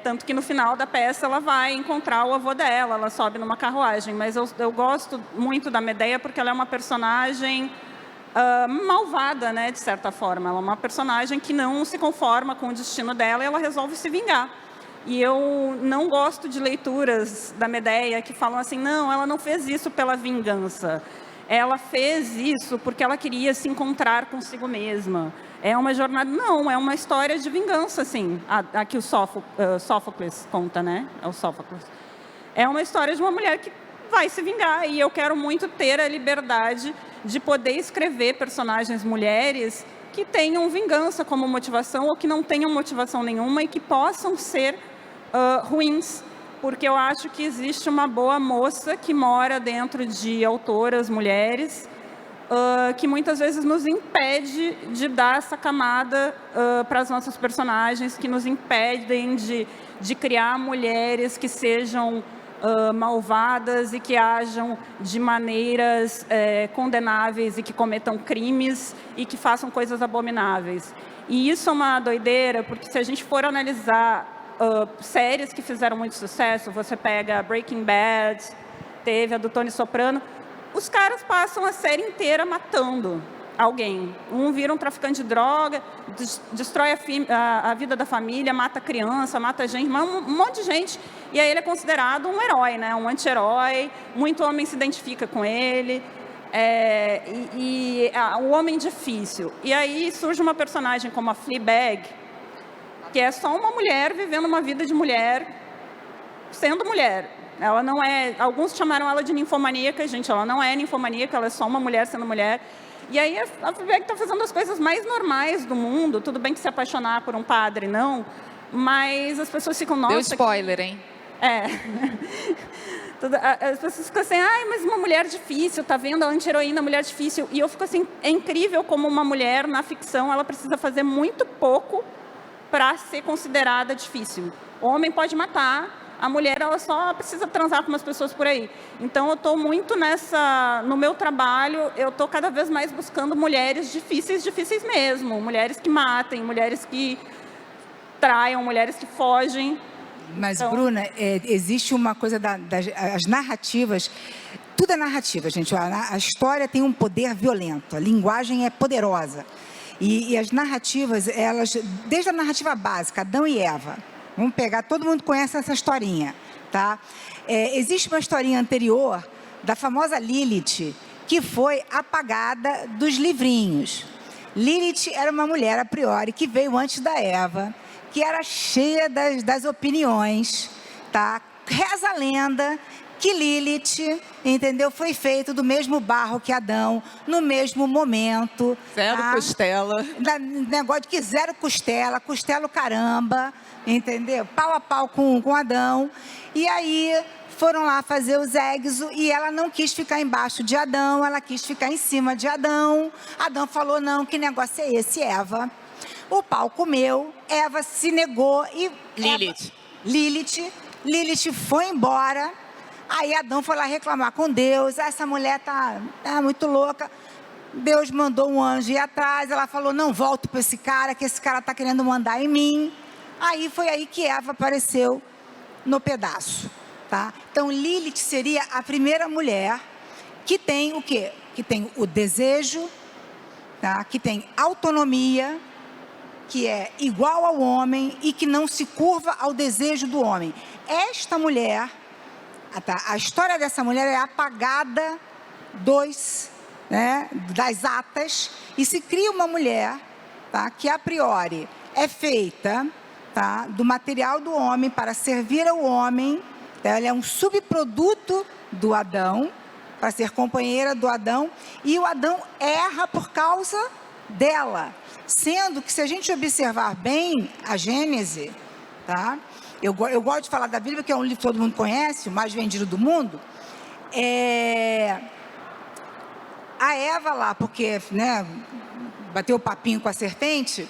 Tanto que no final da peça ela vai encontrar o avô dela, ela sobe numa carruagem. Mas eu gosto muito da Medeia porque ela é uma personagem malvada, né, de certa forma. Ela é uma personagem que não se conforma com o destino dela e ela resolve se vingar. E eu não gosto de leituras da Medeia que falam assim, não, ela não fez isso pela vingança. Ela fez isso porque ela queria se encontrar consigo mesma. É uma jornada... Não, é uma história de vingança, assim. A que o Sófocles conta, né? É o Sófocles. É uma história de uma mulher que vai se vingar. E eu quero muito ter a liberdade de poder escrever personagens mulheres que tenham vingança como motivação ou que não tenham motivação nenhuma e que possam ser ruins. Porque eu acho que existe uma boa moça que mora dentro de autoras mulheres que muitas vezes nos impede de dar essa camada para as nossas personagens, que nos impedem de criar mulheres que sejam malvadas e que ajam de maneiras condenáveis e que cometam crimes e que façam coisas abomináveis. E isso é uma doideira, porque se a gente for analisar séries que fizeram muito sucesso, você pega Breaking Bad, teve a do Tony Soprano, os caras passam a série inteira matando alguém. Um vira um traficante de droga, destrói a vida da família, mata criança, mata gente, um monte de gente. E aí ele é considerado um herói, né? Um anti-herói, muito homem se identifica com ele. O homem difícil. E aí surge uma personagem como a Fleabag, que é só uma mulher vivendo uma vida de mulher, sendo mulher. Ela não é... Alguns chamaram ela de ninfomaníaca, gente, ela não é ninfomaníaca, ela é só uma mulher sendo mulher. E aí a Fleabag está fazendo as coisas mais normais do mundo, tudo bem que se apaixonar por um padre, não, mas as pessoas ficam... Nossa, deu spoiler, hein? As pessoas ficam assim, mas uma mulher difícil, tá vendo a anti-heroína, mulher difícil. E eu fico assim, é incrível como uma mulher na ficção, ela precisa fazer muito pouco para ser considerada difícil. O homem pode matar, a mulher ela só precisa transar com umas pessoas por aí. Então eu estou muito no meu trabalho, eu estou cada vez mais buscando mulheres difíceis mesmo, mulheres que matem, mulheres que traiam, mulheres que fogem. Mas, então... Bruna, existe uma coisa as narrativas, tudo é narrativa, gente. A história tem um poder violento, a linguagem é poderosa. E as narrativas, elas, desde a narrativa básica, Adão e Eva, vamos pegar, todo mundo conhece essa historinha, tá? Existe uma historinha anterior da famosa Lilith, que foi apagada dos livrinhos. Lilith era uma mulher, a priori, que veio antes da Eva, que era cheia das opiniões, tá? Reza a lenda que Lilith, entendeu? Foi feito do mesmo barro que Adão, no mesmo momento. Zero costela. Negócio de que zero costela, costela o caramba, entendeu? Pau a pau com Adão. E aí foram lá fazer o sexo e ela não quis ficar embaixo de Adão, ela quis ficar em cima de Adão. Adão falou, não, que negócio é esse, Eva? O pau comeu, Eva se negou e... Lilith foi embora. Aí Adão foi lá reclamar com Deus, essa mulher tá muito louca. Deus mandou um anjo ir atrás, ela falou, não volto para esse cara, que esse cara está querendo mandar em mim. Aí foi aí que Eva apareceu no pedaço, tá? Então Lilith seria a primeira mulher que tem o quê? Que tem o desejo, tá? Que tem autonomia, que é igual ao homem e que não se curva ao desejo do homem. Esta mulher... A história dessa mulher é apagada das atas e se cria uma mulher, tá, que a priori é feita, tá, do material do homem para servir ao homem. Ela é um subproduto do Adão, para ser companheira do Adão, e o Adão erra por causa dela. Sendo que, se a gente observar bem a Gênese, tá? Eu gosto de falar da Bíblia, que é um livro que todo mundo conhece, o mais vendido do mundo. A Eva lá, porque, né, bateu o papinho com a serpente,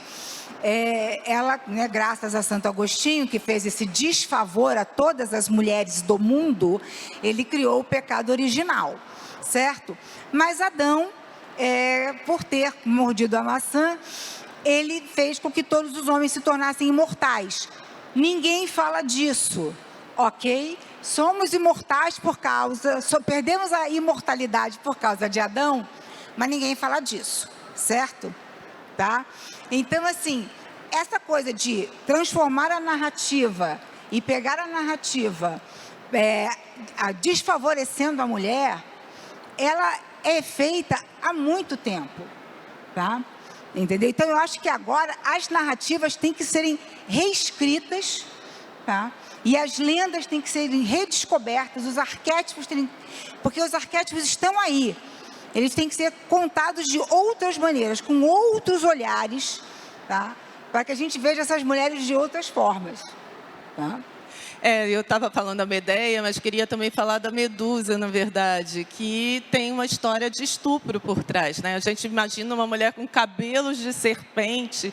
ela, né, graças a Santo Agostinho, que fez esse desfavor a todas as mulheres do mundo, ele criou o pecado original, certo? Mas Adão, por ter mordido a maçã, ele fez com que todos os homens se tornassem imortais. Ninguém fala disso, ok? Somos imortais perdemos a imortalidade por causa de Adão, mas ninguém fala disso, certo? Tá? Então, assim, essa coisa de transformar a narrativa e pegar a narrativa desfavorecendo a mulher, ela é feita há muito tempo, tá? Entendeu? Então, eu acho que agora as narrativas têm que serem reescritas, tá? E as lendas têm que serem redescobertas, os arquétipos porque os arquétipos estão aí. Eles têm que ser contados de outras maneiras, com outros olhares, tá? Para que a gente veja essas mulheres de outras formas, tá? Eu estava falando da Medeia, mas queria também falar da Medusa, na verdade, que tem uma história de estupro por trás, né? A gente imagina uma mulher com cabelos de serpente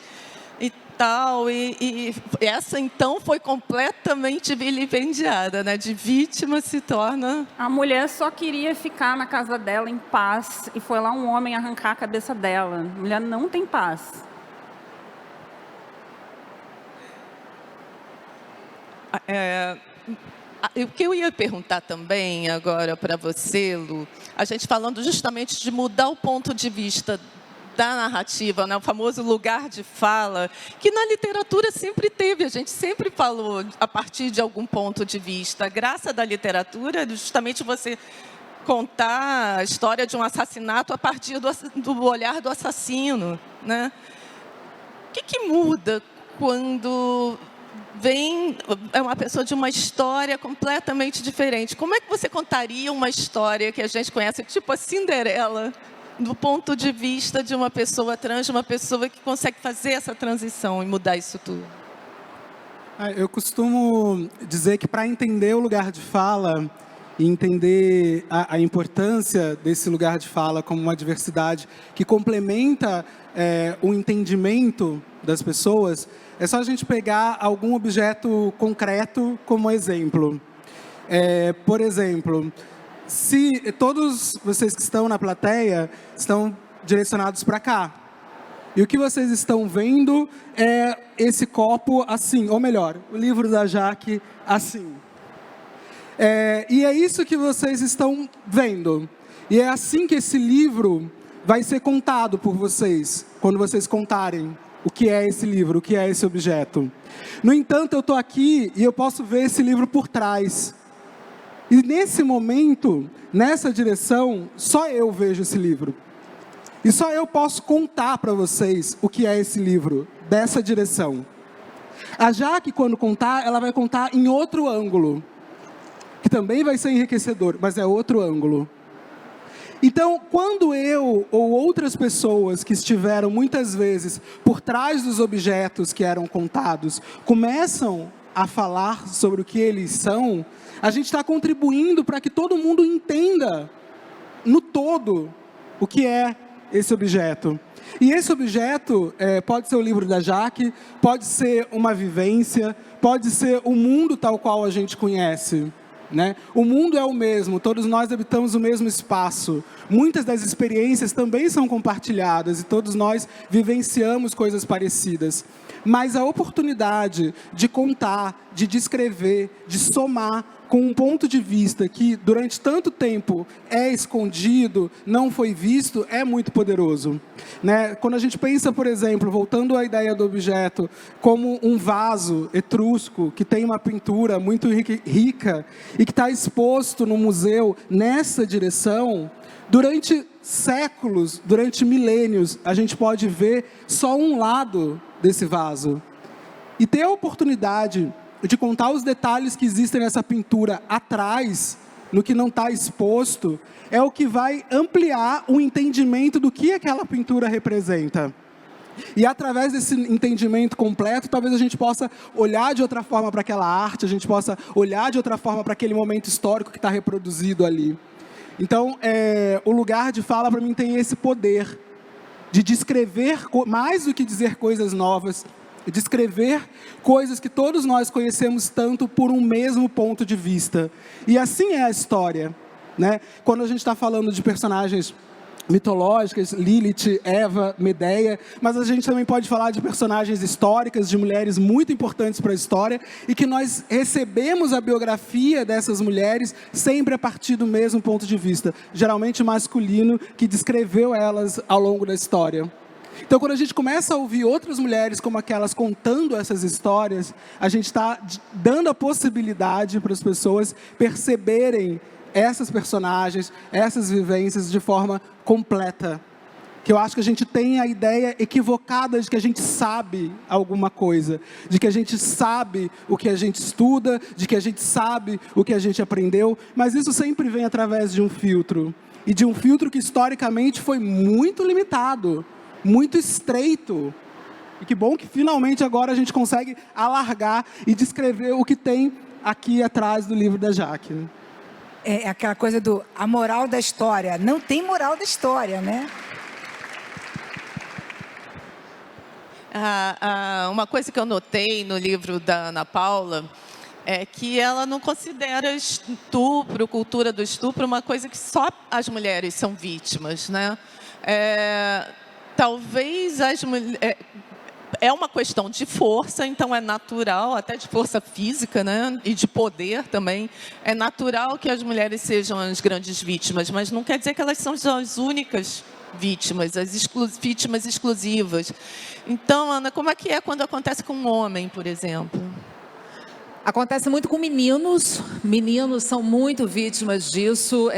e tal, e essa, então, foi completamente vilipendiada, né? De vítima se torna... A mulher só queria ficar na casa dela em paz, e foi lá um homem arrancar a cabeça dela. A mulher não tem paz. O que eu ia perguntar também agora para você, Lu, a gente falando justamente de mudar o ponto de vista da narrativa, né? O famoso lugar de fala, que na literatura sempre teve, a gente sempre falou a partir de algum ponto de vista. A graça da literatura é justamente você contar a história de um assassinato a partir do olhar do assassino, né? O que muda quando vem uma pessoa de uma história completamente diferente? Como é que você contaria uma história que a gente conhece, tipo a Cinderela, do ponto de vista de uma pessoa trans, de uma pessoa que consegue fazer essa transição e mudar isso tudo? Eu costumo dizer que, para entender o lugar de fala e entender a importância desse lugar de fala como uma diversidade que complementa o entendimento das pessoas, é só a gente pegar algum objeto concreto como exemplo. Por exemplo, se todos vocês que estão na plateia estão direcionados para cá, e o que vocês estão vendo é esse copo assim, ou melhor, o livro da Jaque assim. E é isso que vocês estão vendo. E é assim que esse livro vai ser contado por vocês, quando vocês contarem o que é esse livro, o que é esse objeto. No entanto, eu estou aqui e eu posso ver esse livro por trás. E nesse momento, nessa direção, só eu vejo esse livro. E só eu posso contar para vocês o que é esse livro, dessa direção. A Jaque, quando contar, ela vai contar em outro ângulo, que também vai ser enriquecedor, mas é outro ângulo. Então, quando eu ou outras pessoas que estiveram muitas vezes por trás dos objetos que eram contados, começam a falar sobre o que eles são, a gente está contribuindo para que todo mundo entenda, no todo, o que é esse objeto. E esse objeto pode ser o livro da Jaque, pode ser uma vivência, pode ser o mundo tal qual a gente conhece, né? O mundo é o mesmo, todos nós habitamos o mesmo espaço. Muitas das experiências também são compartilhadas e todos nós vivenciamos coisas parecidas. Mas a oportunidade de contar, de descrever, de somar com um ponto de vista que durante tanto tempo é escondido, não foi visto, é muito poderoso, né? Quando a gente pensa, por exemplo, voltando à ideia do objeto, como um vaso etrusco que tem uma pintura muito rica e que está exposto no museu nessa direção, durante séculos, durante milênios, a gente pode ver só um lado desse vaso. E ter a oportunidade de contar os detalhes que existem nessa pintura atrás, no que não está exposto, é o que vai ampliar o entendimento do que aquela pintura representa. E através desse entendimento completo, talvez a gente possa olhar de outra forma para aquela arte, a gente possa olhar de outra forma para aquele momento histórico que está reproduzido ali. Então, o lugar de fala, para mim, tem esse poder de descrever, mais do que dizer coisas novas, descrever coisas que todos nós conhecemos tanto por um mesmo ponto de vista. E assim é a história, né? Quando a gente está falando de personagens mitológicas, Lilith, Eva, Medeia, mas a gente também pode falar de personagens históricas, de mulheres muito importantes para a história, e que nós recebemos a biografia dessas mulheres sempre a partir do mesmo ponto de vista, geralmente masculino, que descreveu elas ao longo da história. Então, quando a gente começa a ouvir outras mulheres como aquelas contando essas histórias, a gente está dando a possibilidade para as pessoas perceberem essas personagens, essas vivências de forma completa. Que eu acho que a gente tem a ideia equivocada de que a gente sabe alguma coisa, de que a gente sabe o que a gente estuda, de que a gente sabe o que a gente aprendeu, mas isso sempre vem através de um filtro. E de um filtro que historicamente foi muito limitado, muito estreito. E que bom que finalmente agora a gente consegue alargar e descrever o que tem aqui atrás do livro da Jaque. É aquela coisa a moral da história. Não tem moral da história, né? Uma coisa que eu notei no livro da Ana Paula é que ela não considera estupro, cultura do estupro, uma coisa que só as mulheres são vítimas, né? Talvez as mulheres... É uma questão de força, então é natural, até de força física, né? E de poder também. É natural que as mulheres sejam as grandes vítimas, mas não quer dizer que elas são as únicas vítimas, as vítimas exclusivas. Então, Ana, como é que é quando acontece com um homem, por exemplo? Acontece muito com meninos. Meninos são muito vítimas disso.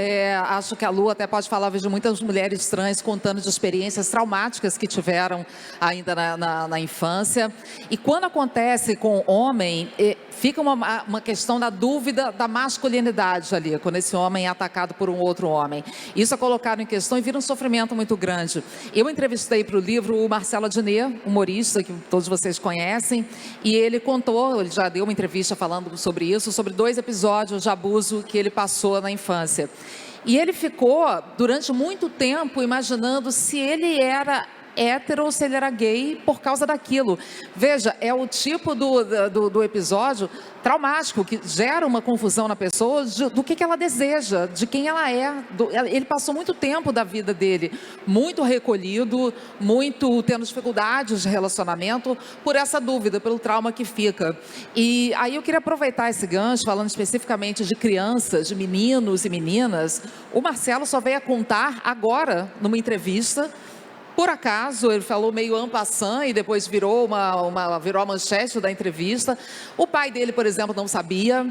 Acho que a Lu até pode falar, vejo muitas mulheres trans contando de experiências traumáticas que tiveram ainda na infância. E quando acontece com homem, fica uma questão da dúvida da masculinidade ali, quando esse homem é atacado por um outro homem. Isso é colocado em questão e vira um sofrimento muito grande. Eu entrevistei para o livro o Marcelo Adnet, humorista, que todos vocês conhecem, e ele contou, ele já deu uma entrevista falando sobre isso, sobre 2 episódios de abuso que ele passou na infância. E ele ficou, durante muito tempo, imaginando se ele era hétero ou se ele era gay por causa daquilo. Veja, é o tipo do episódio traumático, que gera uma confusão na pessoa do que ela deseja, de quem ela é. Ele passou muito tempo da vida dele muito recolhido, muito tendo dificuldades de relacionamento, por essa dúvida, pelo trauma que fica. E aí eu queria aproveitar esse gancho, falando especificamente de crianças, de meninos e meninas. O Marcelo só veio a contar agora, numa entrevista. Por acaso, ele falou meio en passant e depois virou virou a manchete da entrevista. O pai dele, por exemplo, não sabia,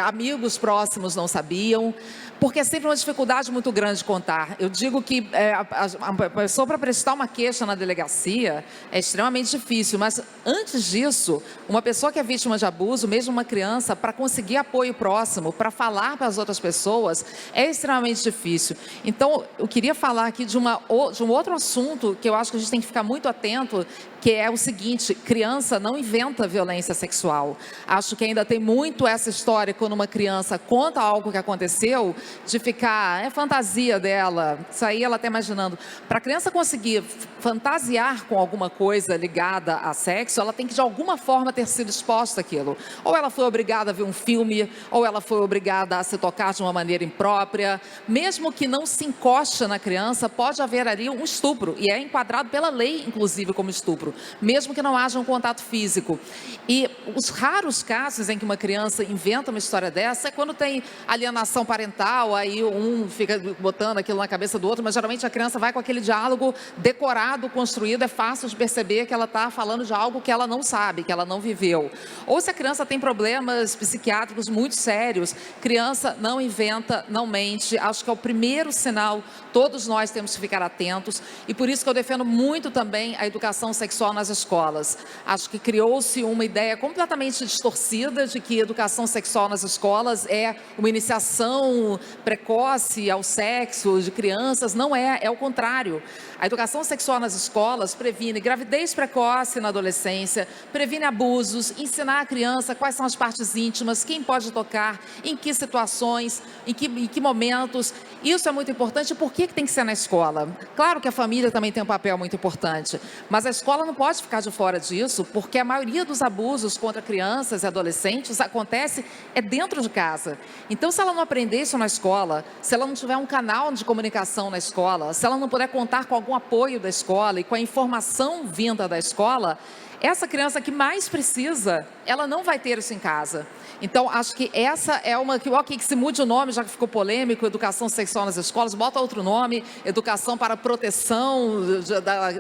amigos próximos não sabiam, porque é sempre uma dificuldade muito grande de contar. Eu digo que a pessoa, para prestar uma queixa na delegacia, é extremamente difícil, mas antes disso, uma pessoa que é vítima de abuso, mesmo uma criança, para conseguir apoio próximo, para falar para as outras pessoas, é extremamente difícil. Então, eu queria falar aqui de um outro assunto que eu acho que a gente tem que ficar muito atento, que é o seguinte: criança não inventa violência sexual. Acho que ainda tem muito essa história, quando uma criança conta algo que aconteceu, de ficar, é fantasia dela, isso aí ela está imaginando. Para a criança conseguir fantasiar com alguma coisa ligada a sexo, ela tem que de alguma forma ter sido exposta àquilo. Ou ela foi obrigada a ver um filme, ou ela foi obrigada a se tocar de uma maneira imprópria. Mesmo que não se encoste na criança, pode haver ali um estupro, e é enquadrado pela lei, inclusive, como estupro, mesmo que não haja um contato físico. E os raros casos em que uma criança inventa uma história dessa é quando tem alienação parental, sexual, aí um fica botando aquilo na cabeça do outro, mas geralmente a criança vai com aquele diálogo decorado, construído, é fácil de perceber que ela está falando de algo que ela não sabe, que ela não viveu. Ou se a criança tem problemas psiquiátricos muito sérios, criança não inventa, não mente, acho que é o primeiro sinal, todos nós temos que ficar atentos, e por isso que eu defendo muito também a educação sexual nas escolas. Acho que criou-se uma ideia completamente distorcida de que educação sexual nas escolas é uma iniciação precoce ao sexo de crianças. Não é, é o contrário. A educação sexual nas escolas previne gravidez precoce na adolescência, previne abusos, ensinar a criança quais são as partes íntimas, quem pode tocar, em que situações, em que momentos. Isso é muito importante. Por que tem que ser na escola? Claro que a família também tem um papel muito importante, mas a escola não pode ficar de fora disso, porque a maioria dos abusos contra crianças e adolescentes acontece dentro de casa. Então, se ela não aprender isso na escola, se ela não tiver um canal de comunicação na escola, se ela não puder contar com algum apoio da escola e com a informação vinda da escola, essa criança que mais precisa, ela não vai ter isso em casa. Então, acho que essa é uma que se mude o nome, já que ficou polêmico, educação sexual nas escolas, bota outro nome, educação para proteção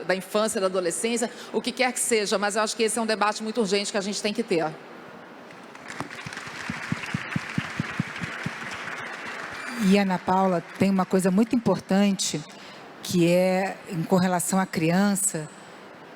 da infância e da adolescência, o que quer que seja, mas eu acho que esse é um debate muito urgente que a gente tem que ter. E Ana Paula, tem uma coisa muito importante, que é com relação à criança,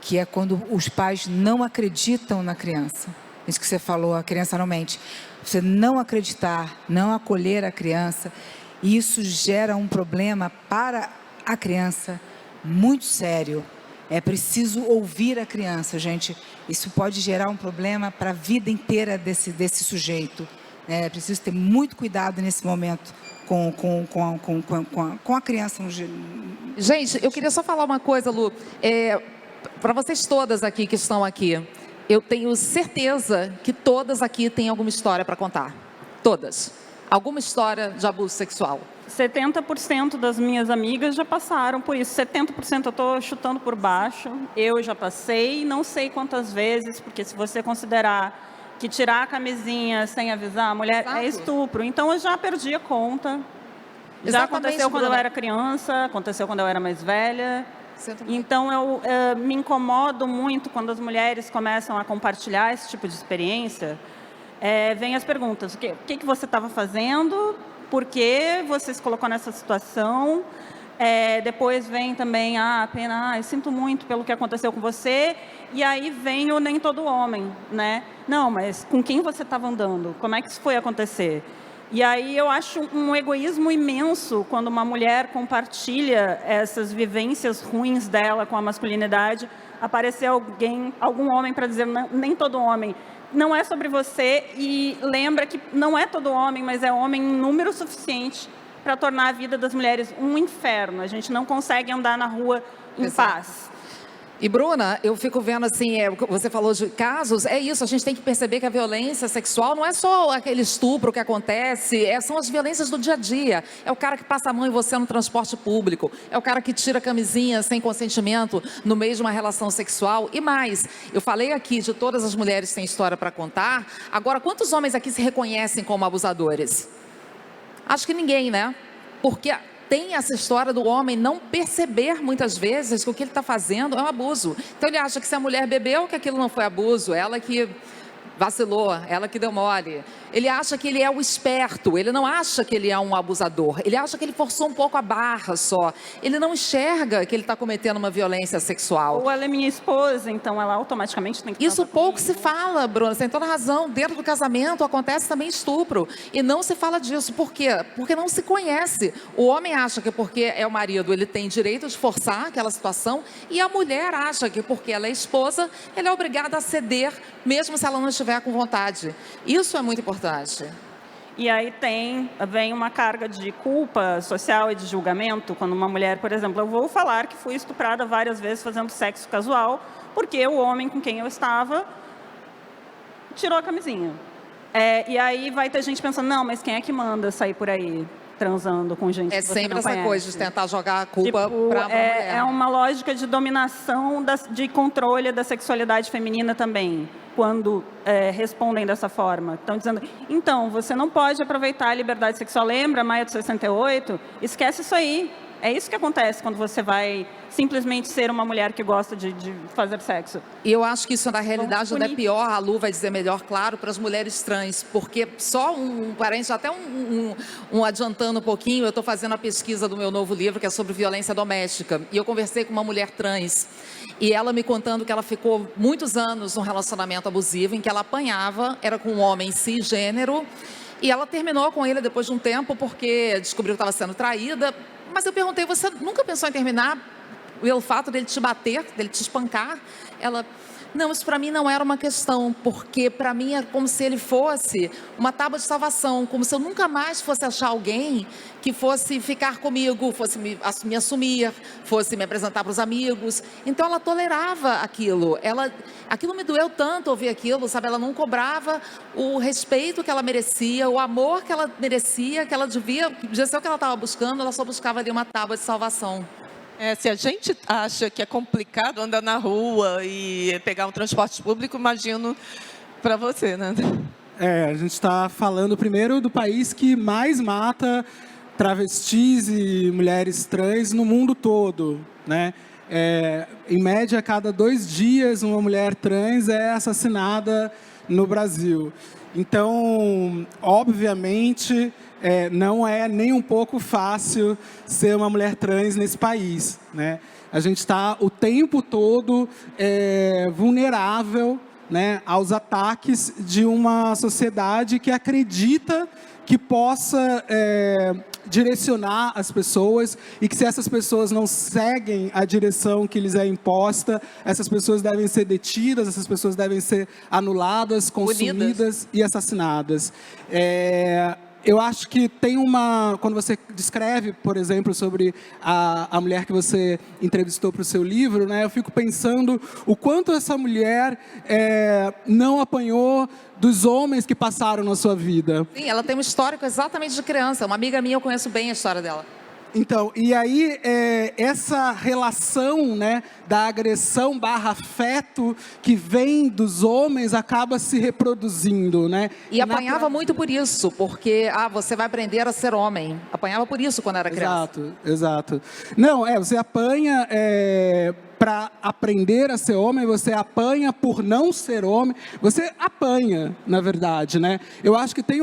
que é quando os pais não acreditam na criança. Isso que você falou, a criança não mente. Você não acreditar, não acolher a criança, isso gera um problema para a criança muito sério. É preciso ouvir a criança, gente. Isso pode gerar um problema para a vida inteira desse sujeito. É preciso ter muito cuidado nesse momento com a criança. Gente, eu queria só falar uma coisa, Lu. Para vocês todas aqui que estão aqui, eu tenho certeza que todas aqui têm alguma história para contar. Todas. Alguma história de abuso sexual. 70% das minhas amigas já passaram por isso. 70% eu estou chutando por baixo. Eu já passei, não sei quantas vezes, porque se você considerar que tirar a camisinha sem avisar a mulher é estupro. Então, eu já perdi a conta. Já aconteceu quando eu era criança, aconteceu quando eu era mais velha. Então, eu me incomodo muito quando as mulheres começam a compartilhar esse tipo de experiência. Vem as perguntas, o que você estava fazendo? Por que você se colocou nessa situação? Depois vem também a pena, eu sinto muito pelo que aconteceu com você. E aí vem o nem todo homem, né? Não, mas com quem você estava andando? Como é que isso foi acontecer? E aí eu acho um egoísmo imenso quando uma mulher compartilha essas vivências ruins dela com a masculinidade, aparecer algum homem para dizer, não, nem todo homem. Não é sobre você, e lembra que não é todo homem, mas é homem em número suficiente para tornar a vida das mulheres um inferno. A gente não consegue andar na rua em paz. E, Bruna, eu fico vendo assim, você falou de casos, é isso, a gente tem que perceber que a violência sexual não é só aquele estupro que acontece, são as violências do dia a dia. É o cara que passa a mão em você no transporte público, é o cara que tira a camisinha sem consentimento no meio de uma relação sexual e mais. Eu falei aqui de todas as mulheres que têm história para contar, agora quantos homens aqui se reconhecem como abusadores? Acho que ninguém, né? Porque tem essa história do homem não perceber muitas vezes que o que ele está fazendo é um abuso. Então ele acha que se a mulher bebeu, que aquilo não foi abuso, ela que vacilou, ela que deu mole. Ele acha que ele é o esperto, ele não acha que ele é um abusador, ele acha que ele forçou um pouco a barra só. Ele não enxerga que ele está cometendo uma violência sexual. Ou ela é minha esposa, então ela automaticamente tem que... Isso pouco se fala, Bruna, você tem toda razão. Dentro do casamento acontece também estupro. E não se fala disso. Por quê? Porque não se conhece. O homem acha que porque é o marido, ele tem direito de forçar aquela situação. E a mulher acha que porque ela é esposa, ela é obrigada a ceder, mesmo se ela não estiver com vontade. Isso é muito importante. E aí vem uma carga de culpa social e de julgamento, quando uma mulher, por exemplo, eu vou falar que fui estuprada várias vezes fazendo sexo casual, porque o homem com quem eu estava tirou a camisinha. E aí vai ter gente pensando, não, mas quem é que manda sair por aí? transando com gente É que você sempre não essa conhece. coisa de tentar jogar a culpa para a mulher. É uma lógica de dominação, de controle da sexualidade feminina também, quando respondem dessa forma. Estão dizendo, então, você não pode aproveitar a liberdade sexual. Lembra, Maia de 68? Esquece isso aí. É isso que acontece quando você vai simplesmente ser uma mulher que gosta de fazer sexo. E eu acho que isso, na realidade, Vamos ainda é punir. pior, a Lu vai dizer melhor, claro, para as mulheres trans, porque só um parênteses, até adiantando um pouquinho, eu estou fazendo a pesquisa do meu novo livro, que é sobre violência doméstica, e eu conversei com uma mulher trans, e ela me contando que ela ficou muitos anos num relacionamento abusivo, em que ela apanhava, era com um homem cisgênero, e ela terminou com ele depois de um tempo, porque descobriu que estava sendo traída. Mas eu perguntei, você nunca pensou em terminar pelo fato dele te bater, dele te espancar? Ela, não, isso para mim não era uma questão, porque para mim é como se ele fosse uma tábua de salvação, como se eu nunca mais fosse achar alguém que fosse ficar comigo, fosse me assumir, fosse me apresentar para os amigos. Então ela tolerava aquilo, aquilo me doeu tanto ouvir aquilo, sabe? Ela não cobrava o respeito que ela merecia, o amor que ela merecia, que ela devia ser o que ela estava buscando, ela só buscava ali uma tábua de salvação. Se a gente acha que é complicado andar na rua e pegar um transporte público, imagino para você, né? A gente está falando primeiro do país que mais mata travestis e mulheres trans no mundo todo, né? Em média, a cada 2 dias, uma mulher trans é assassinada no Brasil. Então, obviamente, não é nem um pouco fácil ser uma mulher trans nesse país, né? A gente está o tempo todo vulnerável, né, aos ataques de uma sociedade que acredita que possa direcionar as pessoas e que se essas pessoas não seguem a direção que lhes é imposta, essas pessoas devem ser detidas, essas pessoas devem ser anuladas, consumidas e assassinadas. Eu acho que tem quando você descreve, por exemplo, sobre a mulher que você entrevistou para o seu livro, né, eu fico pensando o quanto essa mulher não apanhou dos homens que passaram na sua vida. Sim, ela tem um histórico exatamente de criança. Uma amiga minha, eu conheço bem a história dela. Então, e aí essa relação, né, da agressão / afeto que vem dos homens acaba se reproduzindo, né? E apanhava muito por isso, porque você vai aprender a ser homem. Apanhava por isso quando era criança. Exato. Não, você apanha para aprender a ser homem, você apanha por não ser homem, você apanha, na verdade, né? Eu acho que tem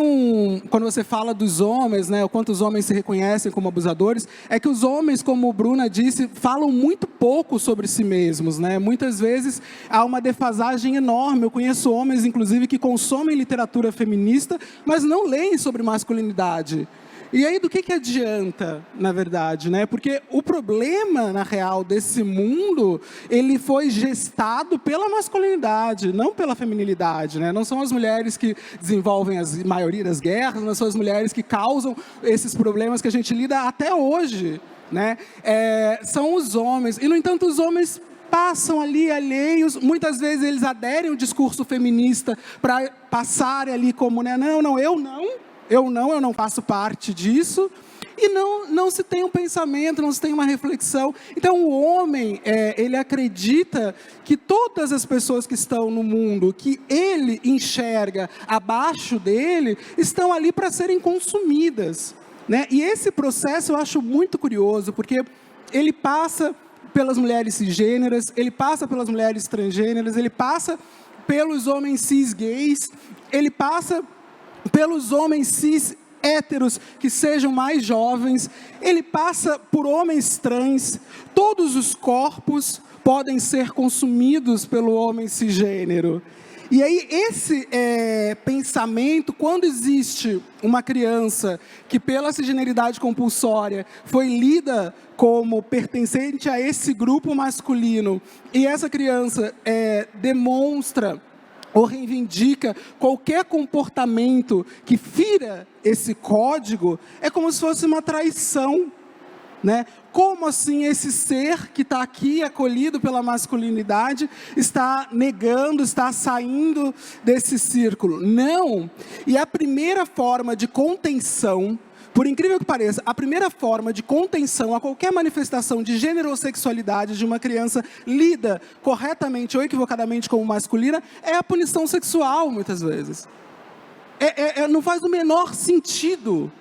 quando você fala dos homens, né, o quanto os homens se reconhecem como abusadores, é que os homens, como a Bruna disse, falam muito pouco sobre si mesmos, né? Muitas vezes há uma defasagem enorme. Eu conheço homens, inclusive, que consomem literatura feminista, mas não leem sobre masculinidade. E aí, do que adianta, na verdade, né? Porque o problema, na real, desse mundo, ele foi gestado pela masculinidade, não pela feminilidade, né? Não são as mulheres que desenvolvem a maioria das guerras, não são as mulheres que causam esses problemas que a gente lida até hoje, né? São os homens. E, no entanto, os homens passam ali alheios, muitas vezes eles aderem ao discurso feminista para passarem ali como, né? Eu não faço parte disso, e não se tem um pensamento, não se tem uma reflexão. Então, o homem, ele acredita que todas as pessoas que estão no mundo, que ele enxerga abaixo dele, estão ali para serem consumidas, né? E esse processo eu acho muito curioso, porque ele passa pelas mulheres cisgêneras, ele passa pelas mulheres transgêneras, ele passa pelos homens cis-gays, ele passa pelos homens cis héteros que sejam mais jovens, ele passa por homens trans. Todos os corpos podem ser consumidos pelo homem cisgênero. E aí esse pensamento, quando existe uma criança que pela cisgeneridade compulsória foi lida como pertencente a esse grupo masculino, e essa criança demonstra ou reivindica qualquer comportamento que fira esse código, é como se fosse uma traição, né? Como assim esse ser que está aqui acolhido pela masculinidade está negando, está saindo desse círculo? Não! E a primeira forma de contenção Por incrível que pareça, a primeira forma de contenção a qualquer manifestação de gênero ou sexualidade de uma criança lida corretamente ou equivocadamente como masculina é a punição sexual, muitas vezes. Não faz o menor sentido,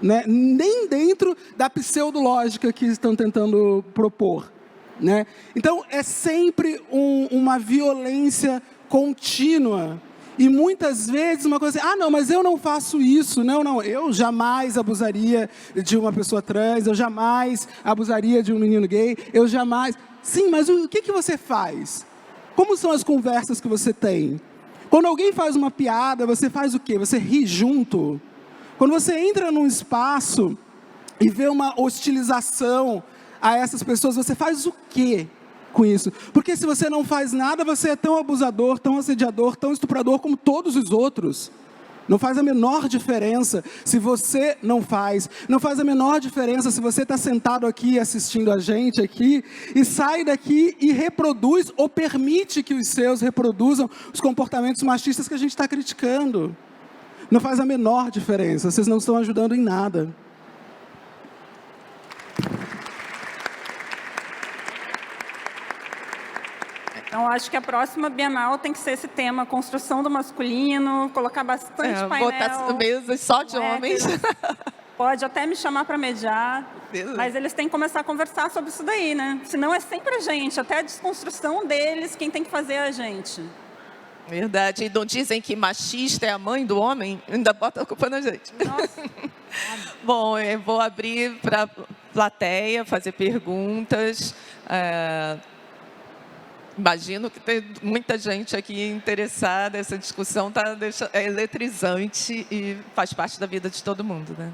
né? Nem dentro da pseudológica que estão tentando propor, né? Então, é sempre uma violência contínua. E muitas vezes uma coisa assim, não, mas eu não faço isso, não, eu jamais abusaria de uma pessoa trans, eu jamais abusaria de um menino gay, eu jamais... Sim, mas o que você faz? Como são as conversas que você tem? Quando alguém faz uma piada, você faz o quê? Você ri junto? Quando você entra num espaço e vê uma hostilização a essas pessoas, você faz o quê com isso? Porque se você não faz nada, você é tão abusador, tão assediador, tão estuprador como todos os outros. Não faz a menor diferença se você não faz. Não faz a menor diferença se você está sentado aqui assistindo a gente aqui e sai daqui e reproduz ou permite que os seus reproduzam os comportamentos machistas que a gente está criticando. Não faz a menor diferença. Vocês não estão ajudando em nada. Então, acho que a próxima Bienal tem que ser esse tema, construção do masculino, colocar bastante painel. Botar mesas só de homens. Pode até me chamar para mediar, mas eles têm que começar a conversar sobre isso daí, né? Senão é sempre a gente, até a desconstrução deles, quem tem que fazer é a gente. Verdade. E não dizem que machista é a mãe do homem? Ainda bota a culpa na gente. Nossa. Bom, eu vou abrir para a plateia, fazer perguntas. Imagino que tem muita gente aqui interessada. Essa discussão é eletrizante e faz parte da vida de todo mundo, né?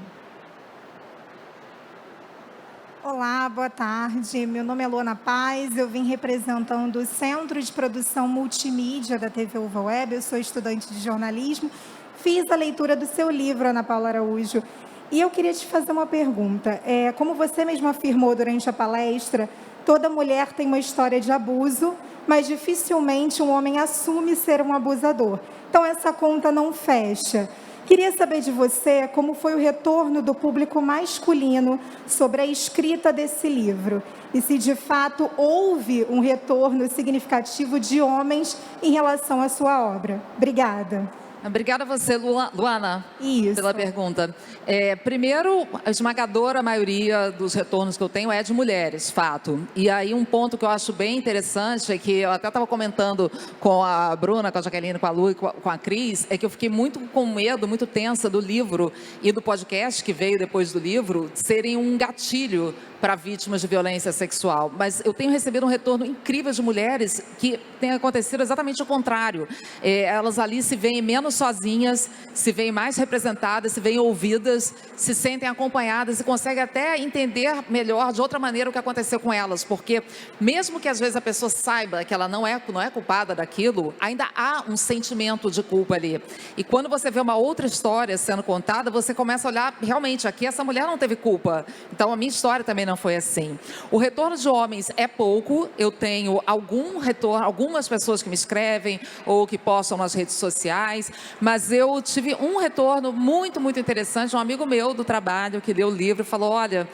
Olá, boa tarde. Meu nome é Luana Paz. Eu vim representando o Centro de Produção Multimídia da TV Uva Web. Eu sou estudante de jornalismo. Fiz a leitura do seu livro, Ana Paula Araújo. E eu queria te fazer uma pergunta. Como você mesmo afirmou durante a palestra, toda mulher tem uma história de abuso, mas dificilmente um homem assume ser um abusador. Então, essa conta não fecha. Queria saber de você como foi o retorno do público masculino sobre a escrita desse livro. E se, de fato, houve um retorno significativo de homens em relação à sua obra. Obrigada. Obrigada a você, Luana, pela pergunta. Primeiro, a esmagadora maioria dos retornos que eu tenho é de mulheres, fato. E aí um ponto que eu acho bem interessante é que eu até estava comentando com a Bruna, com a Jaqueline, com a Lu e com a Cris, é que eu fiquei muito com medo, muito tensa do livro e do podcast que veio depois do livro serem um gatilho para vítimas de violência sexual. Mas eu tenho recebido um retorno incrível de mulheres que tem acontecido exatamente o contrário. Elas ali se veem menos sozinhas, se veem mais representadas, se veem ouvidas, se sentem acompanhadas e conseguem até entender melhor de outra maneira o que aconteceu com elas, porque mesmo que às vezes a pessoa saiba que ela não é culpada daquilo, ainda há um sentimento de culpa ali. E quando você vê uma outra história sendo contada, você começa a olhar, realmente, aqui essa mulher não teve culpa, então a minha história também não foi assim. O retorno de homens é pouco, eu tenho algum retorno, algumas pessoas que me escrevem ou que postam nas redes sociais, mas eu tive um retorno muito, muito interessante. Um amigo meu do trabalho que leu o livro falou, olha,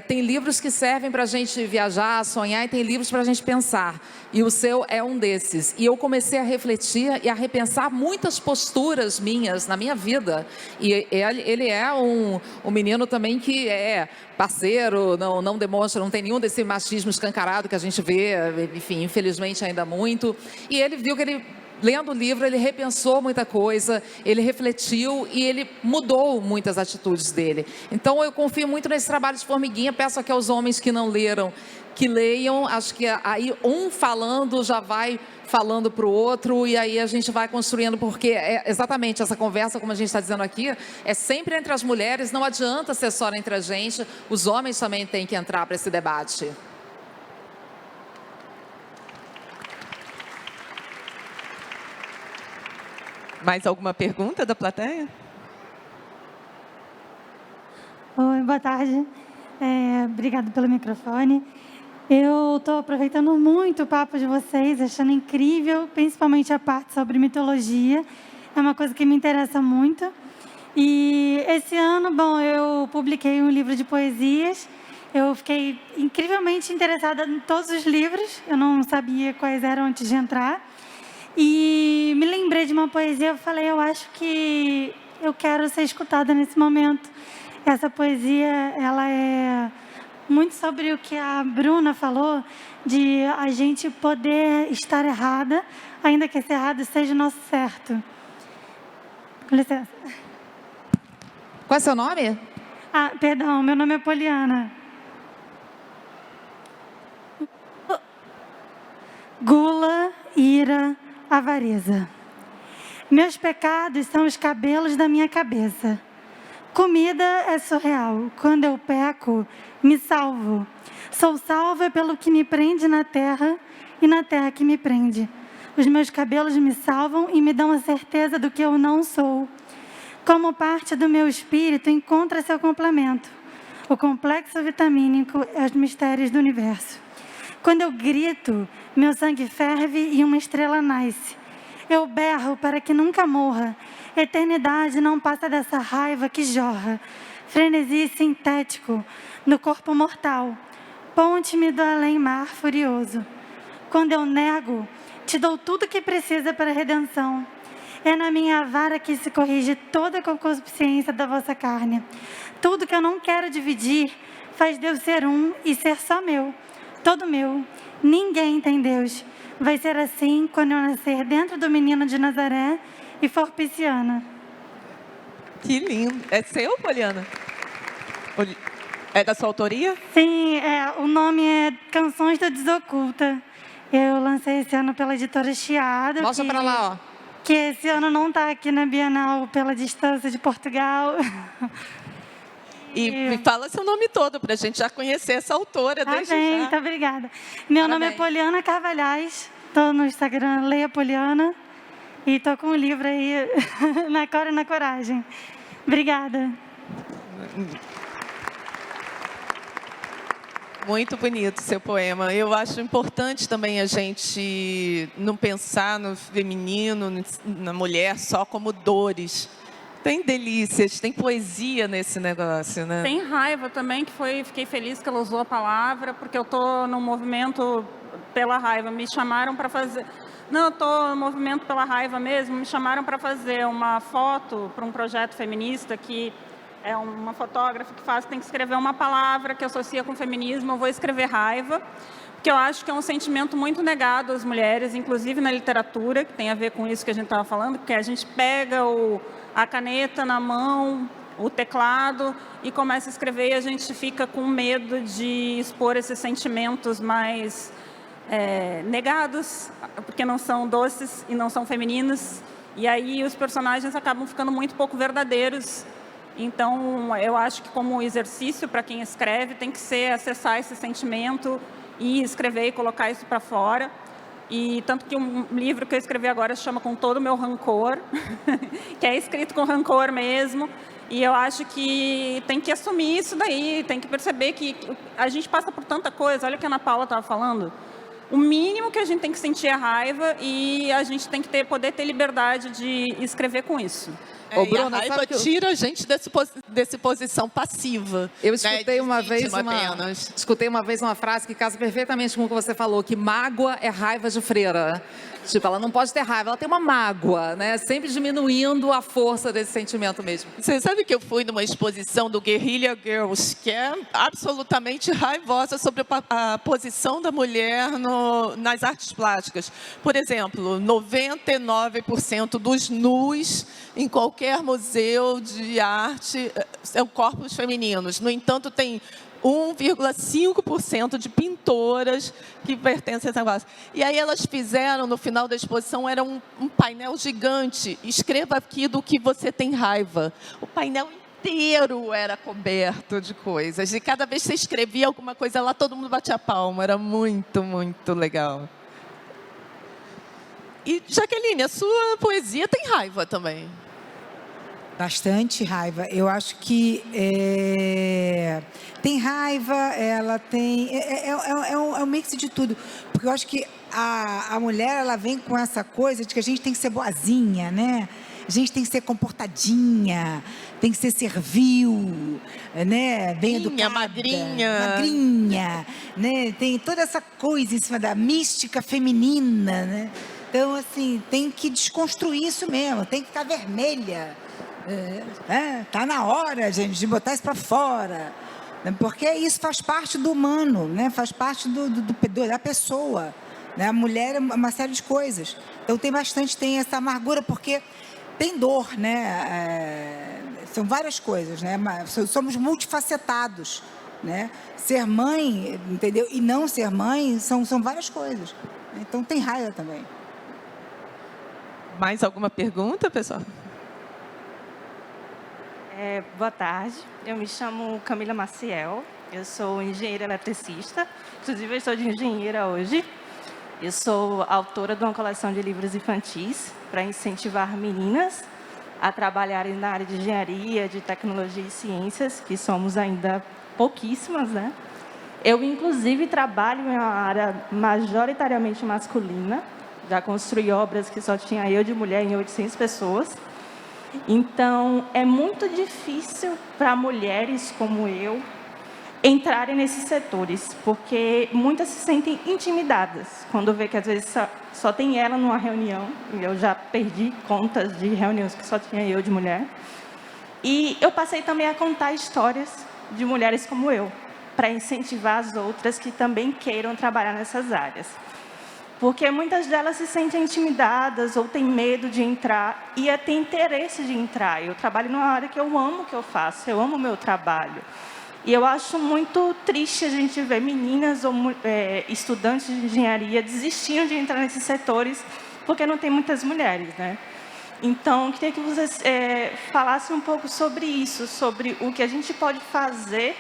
tem livros que servem para a gente viajar, sonhar, e tem livros para a gente pensar. E o seu é um desses. E eu comecei a refletir e a repensar muitas posturas minhas na minha vida. E ele é um menino também que é parceiro, não demonstra, não tem nenhum desse machismo escancarado que a gente vê, enfim, infelizmente ainda muito. E ele viu que ele, lendo o livro, ele repensou muita coisa, ele refletiu e ele mudou muitas atitudes dele. Então, eu confio muito nesse trabalho de formiguinha, peço aqui aos homens que não leram, que leiam, acho que aí um falando já vai falando para o outro e aí a gente vai construindo, porque exatamente essa conversa, como a gente está dizendo aqui, é sempre entre as mulheres, não adianta ser só entre a gente, os homens também têm que entrar para esse debate. Mais alguma pergunta da plateia? Oi, boa tarde. Obrigada pelo microfone. Eu estou aproveitando muito o papo de vocês, achando incrível, principalmente a parte sobre mitologia. É uma coisa que me interessa muito. E esse ano, bom, eu publiquei um livro de poesias. Eu fiquei incrivelmente interessada em todos os livros. Eu não sabia quais eram antes de entrar. E me lembrei de uma poesia, eu falei, eu acho que eu quero ser escutada nesse momento. Essa poesia, ela é muito sobre o que a Bruna falou, de a gente poder estar errada, ainda que esse errado seja o nosso certo. Com licença. Qual é seu nome? Ah, perdão, meu nome é Poliana. Gula, ira, avareza. Meus pecados são os cabelos da minha cabeça. Comida é surreal. Quando eu peco, me salvo. Sou salva pelo que me prende na terra e na terra que me prende. Os meus cabelos me salvam e me dão a certeza do que eu não sou. Como parte do meu espírito, encontra seu complemento. O complexo vitamínico é os mistérios do universo. Quando eu grito, meu sangue ferve e uma estrela nasce. Eu berro para que nunca morra. Eternidade não passa dessa raiva que jorra. Frenesi sintético no corpo mortal. Ponte-me do além-mar furioso. Quando eu nego, te dou tudo que precisa para a redenção. É na minha vara que se corrige toda a concupiscência da vossa carne. Tudo que eu não quero dividir faz Deus ser um e ser só meu. Todo meu. Ninguém tem Deus. Vai ser assim quando eu nascer dentro do menino de Nazaré e for pisciana. Que lindo. É seu, Poliana? É da sua autoria? Sim, o nome é Canções da Desoculta. Eu lancei esse ano pela editora Chiado. Mostra pra lá, ó. Que esse ano não está aqui na Bienal pela distância de Portugal. E me fala seu nome todo, para a gente já conhecer essa autora desde já. Muito obrigada. Meu nome é Poliana Carvalhais. Estou no Instagram, Leia Poliana. E estou com um livro aí, Na Cora e na Coragem. Obrigada. Muito bonito seu poema. Eu acho importante também a gente não pensar no feminino, na mulher, só como dores. Tem delícias, tem poesia nesse negócio, né? Tem raiva também, fiquei feliz que ela usou a palavra, porque eu estou no movimento pela raiva. Me chamaram para fazer... Não, eu estou no movimento pela raiva mesmo. Me chamaram para fazer uma foto para um projeto feminista que é uma fotógrafa que tem que escrever uma palavra que associa com o feminismo. Eu vou escrever raiva, porque eu acho que é um sentimento muito negado às mulheres, inclusive na literatura, que tem a ver com isso que a gente estava falando, porque a gente pega a caneta na mão, o teclado, e começa a escrever e a gente fica com medo de expor esses sentimentos mais negados, porque não são doces e não são femininos, e aí os personagens acabam ficando muito pouco verdadeiros. Então, eu acho que como exercício para quem escreve tem que ser acessar esse sentimento e escrever e colocar isso para fora. E tanto que um livro que eu escrevi agora se chama Com Todo o Meu Rancor, que é escrito com rancor mesmo. E eu acho que tem que assumir isso daí, tem que perceber que a gente passa por tanta coisa. Olha o que a Ana Paula estava falando. O mínimo que a gente tem que sentir é raiva e a gente tem que poder ter liberdade de escrever com isso. Ô, Bruna, a raiva tira a gente desse posição passiva. Eu escutei, né, escutei uma vez uma frase que casa perfeitamente com o que você falou, que mágoa é raiva de freira. Tipo, ela não pode ter raiva, ela tem uma mágoa, né? Sempre diminuindo a força desse sentimento mesmo. Você sabe que eu fui numa exposição do Guerrilla Girls, que é absolutamente raivosa sobre a posição da mulher nas artes plásticas. Por exemplo, 99% dos nus em qualquer museu de arte são corpos femininos. No entanto, tem 1,5% de pintoras que pertencem a esse negócio. E aí elas fizeram, no final da exposição, era um painel gigante. Escreva aqui do que você tem raiva. O painel inteiro era coberto de coisas. E cada vez que você escrevia alguma coisa lá, todo mundo batia palma. Era muito, muito legal. E, Jaqueline, a sua poesia tem raiva também. Bastante raiva. Eu acho que tem raiva, ela tem... É um mix de tudo. Porque eu acho que a mulher, ela vem com essa coisa de que a gente tem que ser boazinha, né? A A gente tem que ser comportadinha, tem que ser servil, né? Bem educada. Magrinha, né? Tem toda essa coisa em cima da mística feminina, né? Então, assim, tem que desconstruir isso mesmo, tem que ficar vermelha. Tá na hora, gente, de botar isso para fora. Porque isso faz parte do humano, né? Faz parte da pessoa. Né? A mulher é uma série de coisas. Então, tem essa amargura, porque tem dor, né? São várias coisas, né? Somos multifacetados, né? Ser mãe, entendeu? E não ser mãe são várias coisas. Então, tem raiva também. Mais alguma pergunta, pessoal? Boa tarde, eu me chamo Camila Maciel, eu sou engenheira eletricista, inclusive eu estou de engenheira hoje. Eu sou autora de uma coleção de livros infantis para incentivar meninas a trabalharem na área de engenharia, de tecnologia e ciências, que somos ainda pouquíssimas, né? Eu, inclusive, trabalho em uma área majoritariamente masculina, já construí obras que só tinha eu de mulher em 800 pessoas. Então, é muito difícil para mulheres como eu entrarem nesses setores, porque muitas se sentem intimidadas quando vê que às vezes só tem ela numa reunião, e eu já perdi contas de reuniões que só tinha eu de mulher. E eu passei também a contar histórias de mulheres como eu, para incentivar as outras que também queiram trabalhar nessas áreas. Porque muitas delas se sentem intimidadas ou têm medo de entrar e têm interesse de entrar. Eu trabalho numa área que eu amo o que eu faço, eu amo o meu trabalho. E eu acho muito triste a gente ver meninas ou estudantes de engenharia desistindo de entrar nesses setores porque não tem muitas mulheres, né? Então, eu queria que vocês falassem um pouco sobre isso, sobre o que a gente pode fazer,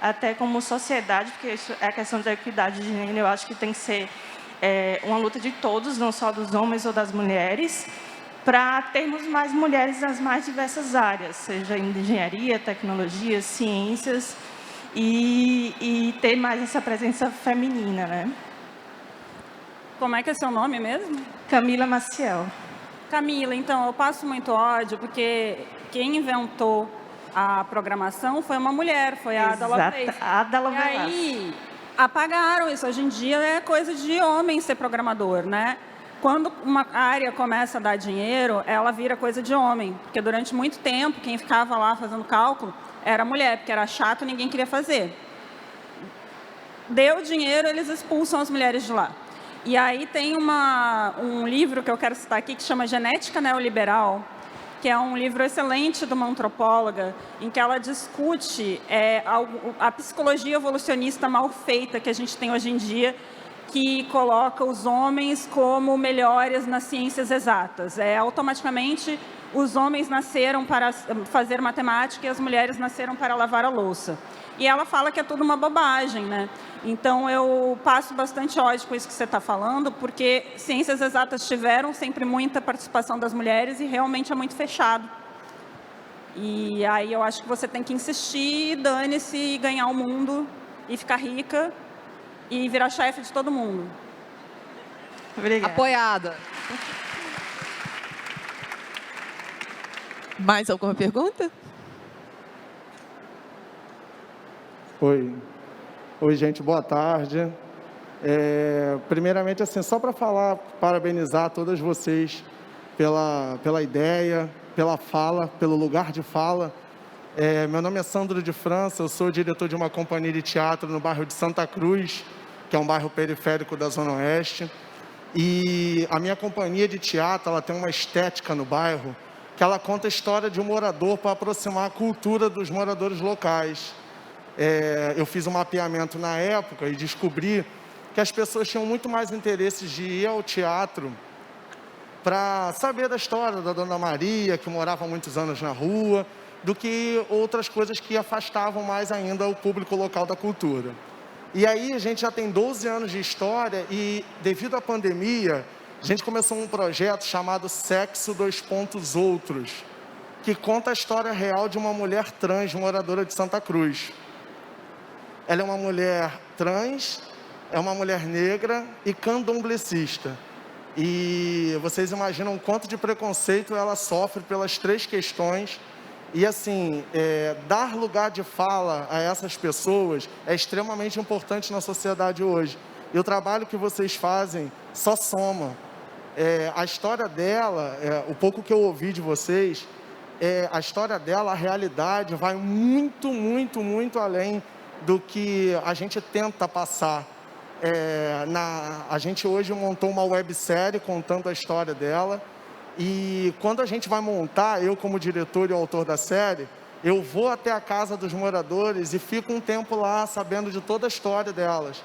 até como sociedade, porque isso é a questão da equidade de gênero, eu acho que tem que ser uma luta de todos, não só dos homens ou das mulheres, para termos mais mulheres nas mais diversas áreas, seja em engenharia, tecnologia, ciências, e ter mais essa presença feminina, né? Como é que é seu nome mesmo? Camila Maciel. Camila, então, eu passo muito ódio, porque quem inventou a programação foi uma mulher, foi a Ada Lovelace. Ada Lovelace. E aí, apagaram isso. Hoje em dia é coisa de homem ser programador, né? Quando uma área começa a dar dinheiro, ela vira coisa de homem. Porque durante muito tempo, quem ficava lá fazendo cálculo era mulher, porque era chato e ninguém queria fazer. Deu dinheiro, eles expulsam as mulheres de lá. E aí tem um livro que eu quero citar aqui, que chama Genética Neoliberal, que é um livro excelente de uma antropóloga, em que ela discute a psicologia evolucionista mal feita que a gente tem hoje em dia, que coloca os homens como melhores nas ciências exatas. Automaticamente, os homens nasceram para fazer matemática e as mulheres nasceram para lavar a louça. E ela fala que é tudo uma bobagem, né? Então, eu passo bastante ódio com isso que você está falando, porque ciências exatas tiveram sempre muita participação das mulheres e realmente é muito fechado. E aí eu acho que você tem que insistir, dane-se, ganhar o mundo e ficar rica e virar chefe de todo mundo. Obrigada. Apoiada. Mais alguma pergunta? Oi, gente, boa tarde. Primeiramente, assim, só para parabenizar todas vocês pela ideia, pela fala, pelo lugar de fala. Meu nome é Sandro de França, eu sou diretor de uma companhia de teatro no bairro de Santa Cruz, que é um bairro periférico da Zona Oeste. E a minha companhia de teatro, ela tem uma estética no bairro, que ela conta a história de um morador para aproximar a cultura dos moradores locais. Eu fiz um mapeamento na época e descobri que as pessoas tinham muito mais interesse de ir ao teatro para saber da história da Dona Maria, que morava há muitos anos na rua, do que outras coisas que afastavam mais ainda o público local da cultura. E aí a gente já tem 12 anos de história e, devido à pandemia, a gente começou um projeto chamado Sexo 2 Pontos Outros, que conta a história real de uma mulher trans moradora de Santa Cruz. Ela é uma mulher trans, é uma mulher negra e candomblessista. E vocês imaginam o quanto de preconceito ela sofre pelas 3 questões. E assim, dar lugar de fala a essas pessoas é extremamente importante na sociedade hoje. E o trabalho que vocês fazem só soma. A história dela, o pouco que eu ouvi de vocês, a história dela, a realidade, vai muito, muito, muito além do que a gente tenta passar. A gente hoje montou uma websérie contando a história dela. E quando a gente vai montar, eu como diretor e autor da série, eu vou até a casa dos moradores e fico um tempo lá sabendo de toda a história delas.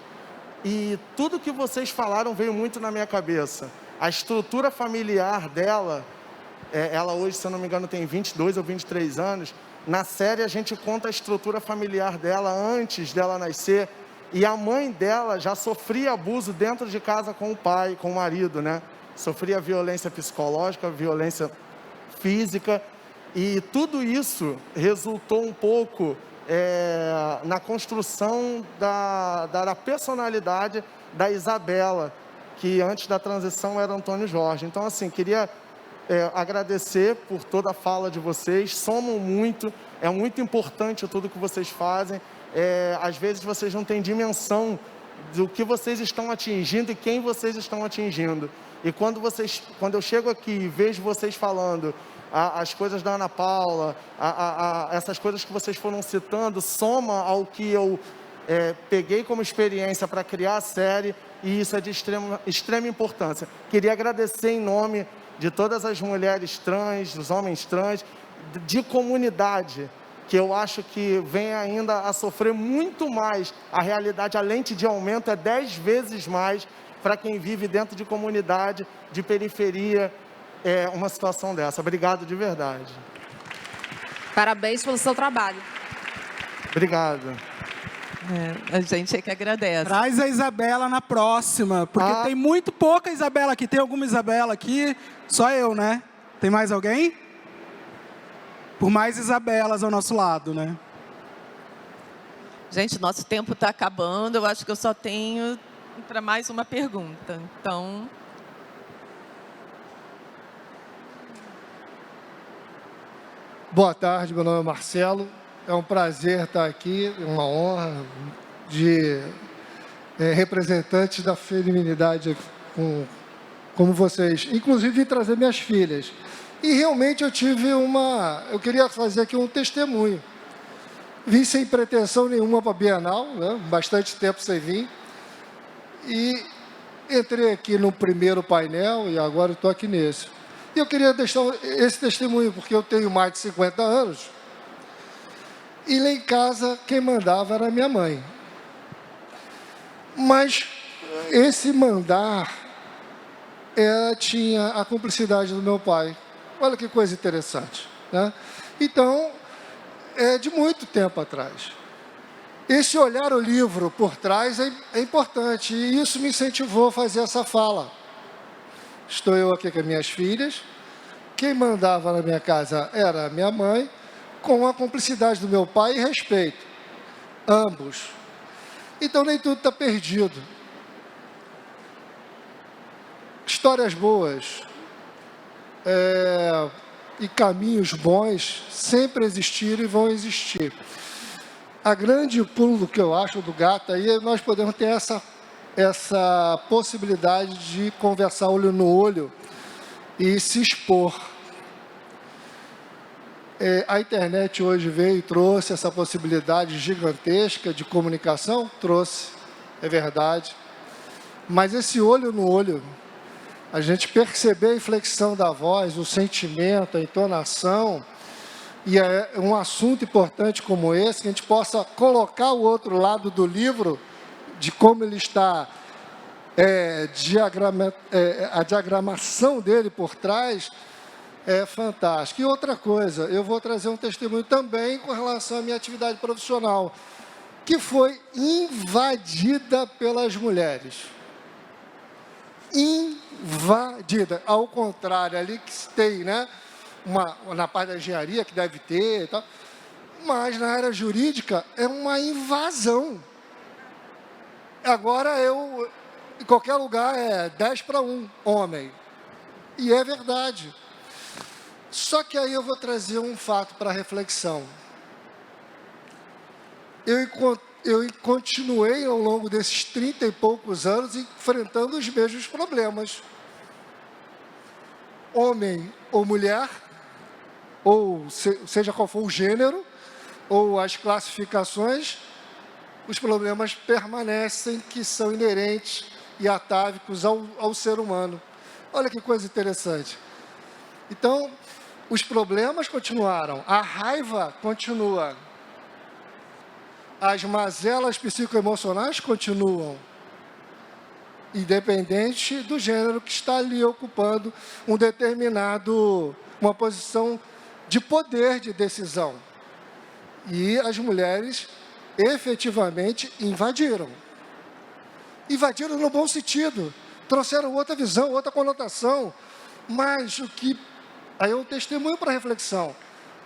E tudo que vocês falaram veio muito na minha cabeça. A estrutura familiar dela, ela hoje, se eu não me engano, tem 22 ou 23 anos. Na série a gente conta a estrutura familiar dela antes dela nascer. E a mãe dela já sofria abuso dentro de casa com o pai, com o marido, né? Sofria violência psicológica, violência física. E tudo isso resultou um pouco na construção da personalidade da Isabela, que antes da transição era Antônio Jorge. Então, assim, queria agradecer por toda a fala de vocês. Somam muito, é muito importante tudo que vocês fazem. Às vezes vocês não têm dimensão do que vocês estão atingindo e quem vocês estão atingindo. E quando eu chego aqui e vejo vocês falando as coisas da Ana Paula, essas coisas que vocês foram citando, soma ao que eu peguei como experiência para criar a série, e isso é de extrema importância. Queria agradecer em nome de todas as mulheres trans, dos homens trans, de comunidade, que eu acho que vem ainda a sofrer muito mais. A realidade, a lente de aumento é 10 vezes mais para quem vive dentro de comunidade, de periferia, uma situação dessa. Obrigado de verdade. Parabéns pelo seu trabalho. Obrigado. A gente é que agradece. Traz a Isabela na próxima, porque tem muito pouca Isabela aqui. Tem alguma Isabela aqui? Só eu, né? Tem mais alguém? Por mais Isabelas ao nosso lado, né? Gente, nosso tempo está acabando. Eu acho que eu só tenho para mais uma pergunta. Então... Boa tarde, meu nome é Marcelo. É um prazer estar aqui, uma honra de representantes da feminilidade como vocês. Inclusive, vim trazer minhas filhas. E realmente eu queria fazer aqui um testemunho. Vim sem pretensão nenhuma para a Bienal, né? Bastante tempo sem vir. E entrei aqui no primeiro painel e agora estou aqui nesse. E eu queria deixar esse testemunho, porque eu tenho mais de 50 anos. E lá em casa, quem mandava era minha mãe. Mas esse mandar tinha a cumplicidade do meu pai. Olha que coisa interessante, né? Então, é de muito tempo atrás. Esse olhar o livro por trás é importante, e isso me incentivou a fazer essa fala. Estou eu aqui com as minhas filhas. Quem mandava na minha casa era a minha mãe, com a cumplicidade do meu pai e respeito. Ambos. Então, nem tudo está perdido. Histórias boas e caminhos bons sempre existiram e vão existir. A grande pulo que eu acho do gato aí é nós podemos ter essa possibilidade de conversar olho no olho e se expor. A internet hoje veio e trouxe essa possibilidade gigantesca de comunicação, trouxe, é verdade. Mas esse olho no olho, a gente perceber a inflexão da voz, o sentimento, a entonação, e é um assunto importante como esse, que a gente possa colocar o outro lado do livro, de como ele está, a diagramação dele por trás, é fantástico. E outra coisa, eu vou trazer um testemunho também com relação à minha atividade profissional, que foi invadida pelas mulheres. Invadida. Ao contrário, ali que tem, né? Na parte da engenharia, que deve ter e tal. Mas na área jurídica é uma invasão. Agora em qualquer lugar é 10-1, homem. E é verdade. Só que aí eu vou trazer um fato para reflexão. Eu continuei ao longo desses 30 e poucos anos enfrentando os mesmos problemas. Homem ou mulher, ou seja qual for o gênero, ou as classificações, os problemas permanecem, que são inerentes e atávicos ao ser humano. Olha que coisa interessante. Então, os problemas continuaram, a raiva continua, as mazelas psicoemocionais continuam, independente do gênero que está ali ocupando uma posição de poder de decisão. E as mulheres efetivamente invadiram. Invadiram no bom sentido, trouxeram outra visão, outra conotação, mas o que... Aí é um testemunho para reflexão.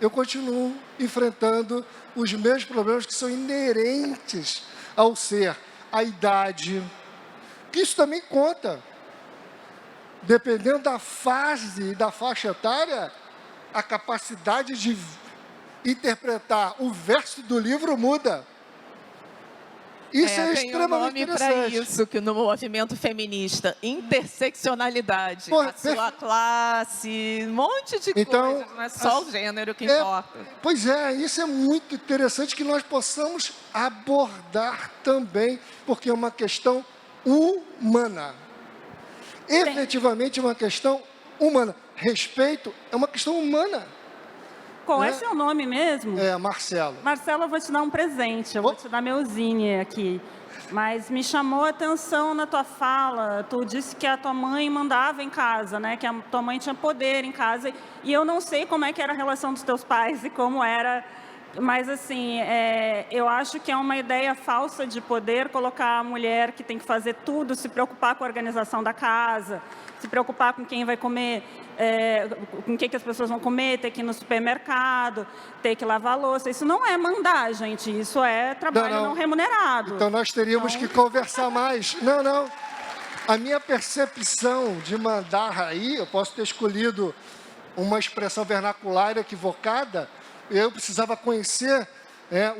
Eu continuo enfrentando os mesmos problemas que são inerentes ao ser, a idade, que isso também conta. Dependendo da fase e da faixa etária, a capacidade de interpretar o verso do livro muda. Isso é extremamente tem um nome interessante. para isso, que no movimento feminista, interseccionalidade, a sua classe, um monte de coisas, não é só o gênero que importa. Pois é, isso é muito interessante que nós possamos abordar também, porque é uma questão humana. Efetivamente é uma questão humana. Respeito é uma questão humana. Qual é seu nome mesmo? É, Marcelo. Marcelo, eu vou te dar um presente. Eu vou te dar meu zine aqui. Mas me chamou a atenção na tua fala. Tu disse que a tua mãe mandava em casa, né? Que a tua mãe tinha poder em casa. E eu não sei como é que era a relação dos teus pais e como era... Mas, assim, eu acho que é uma ideia falsa de poder colocar a mulher que tem que fazer tudo, se preocupar com a organização da casa, se preocupar com quem vai comer, com o que as pessoas vão comer, ter que ir no supermercado, ter que lavar a louça. Isso não é mandar, gente. Isso é trabalho não remunerado. Então, nós teríamos que conversar mais. Não. A minha percepção de mandar aí, eu posso ter escolhido uma expressão vernacular equivocada. Eu precisava conhecer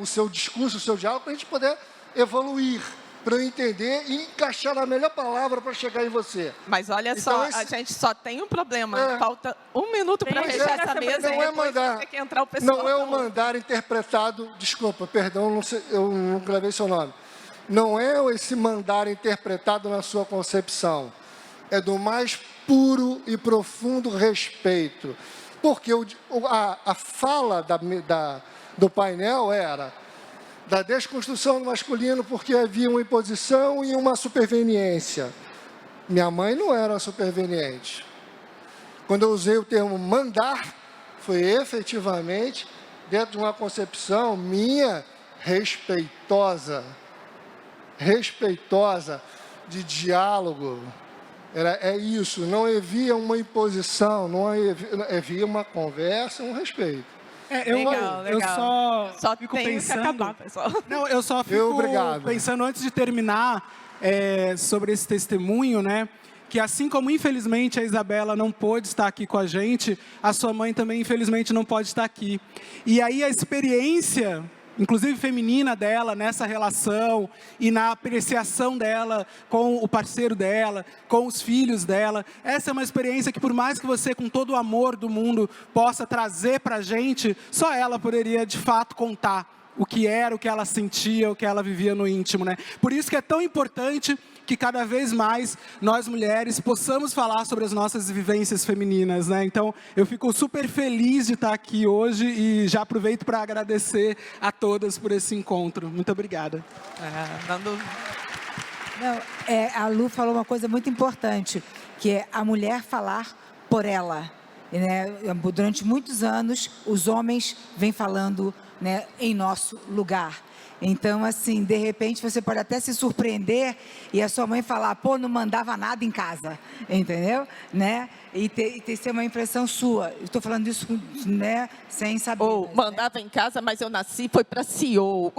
o seu discurso, o seu diálogo, para a gente poder evoluir, para eu entender e encaixar a melhor palavra para chegar em você. Mas olha então, só, a gente só tem um problema. Falta 1 minuto para fechar essa mesa não e é mandar, tem que entrar o pessoal. não é o mandar interpretado, desculpa, perdão, não sei, eu não gravei seu nome. Não é esse mandar interpretado na sua concepção. É do mais puro e profundo respeito. Porque a fala do painel era da desconstrução do masculino porque havia uma imposição e uma superveniência. Minha mãe não era superveniente. Quando eu usei o termo mandar, foi efetivamente dentro de uma concepção minha respeitosa de diálogo. É isso, não havia uma imposição, não havia uma conversa, um respeito. Eu só fico pensando... Que acabar, pessoal. Não, eu só fico pensando, antes de terminar, sobre esse testemunho, né? Que assim como, infelizmente, a Isabela não pôde estar aqui com a gente, a sua mãe também, infelizmente, não pode estar aqui. E aí a experiência... inclusive feminina dela, nessa relação e na apreciação dela com o parceiro dela, com os filhos dela. Essa é uma experiência que, por mais que você, com todo o amor do mundo, possa trazer para a gente, só ela poderia, de fato, contar o que era, o que ela sentia, o que ela vivia no íntimo, né? Por isso que é tão importante que cada vez mais nós mulheres possamos falar sobre as nossas vivências femininas, né? Então, eu fico super feliz de estar aqui hoje e já aproveito para agradecer a todas por esse encontro. Muito obrigada. A Lu falou uma coisa muito importante, que é a mulher falar por ela. Né? Durante muitos anos, os homens vêm falando, né, em nosso lugar. Então, assim, de repente, você pode até se surpreender e a sua mãe falar, pô, não mandava nada em casa, entendeu? Né? E ter uma impressão sua. Eu estou falando isso, né, sem saber. Ou mandava em casa, mas eu nasci, foi para CEO.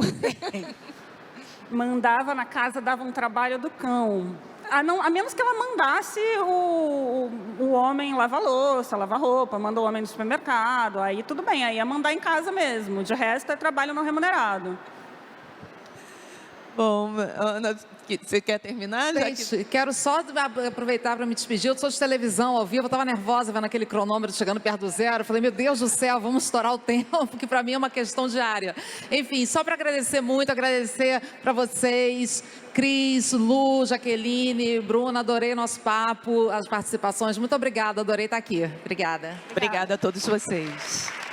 Mandava na casa, dava um trabalho do cão. A menos que ela mandasse o homem lavar louça, lavar roupa, manda o homem no supermercado, aí tudo bem, aí é mandar em casa mesmo. De resto, é trabalho não remunerado. Bom, Ana, você quer terminar? Gente, quero só aproveitar para me despedir. Eu sou de televisão ao vivo, eu estava nervosa vendo aquele cronômetro chegando perto do zero. Eu falei, meu Deus do céu, vamos estourar o tempo, que para mim é uma questão diária. Enfim, só para agradecer muito, agradecer para vocês, Cris, Lu, Jaqueline, Bruna, adorei nosso papo, as participações. Muito obrigada, adorei estar aqui. Obrigada. Obrigada a todos vocês.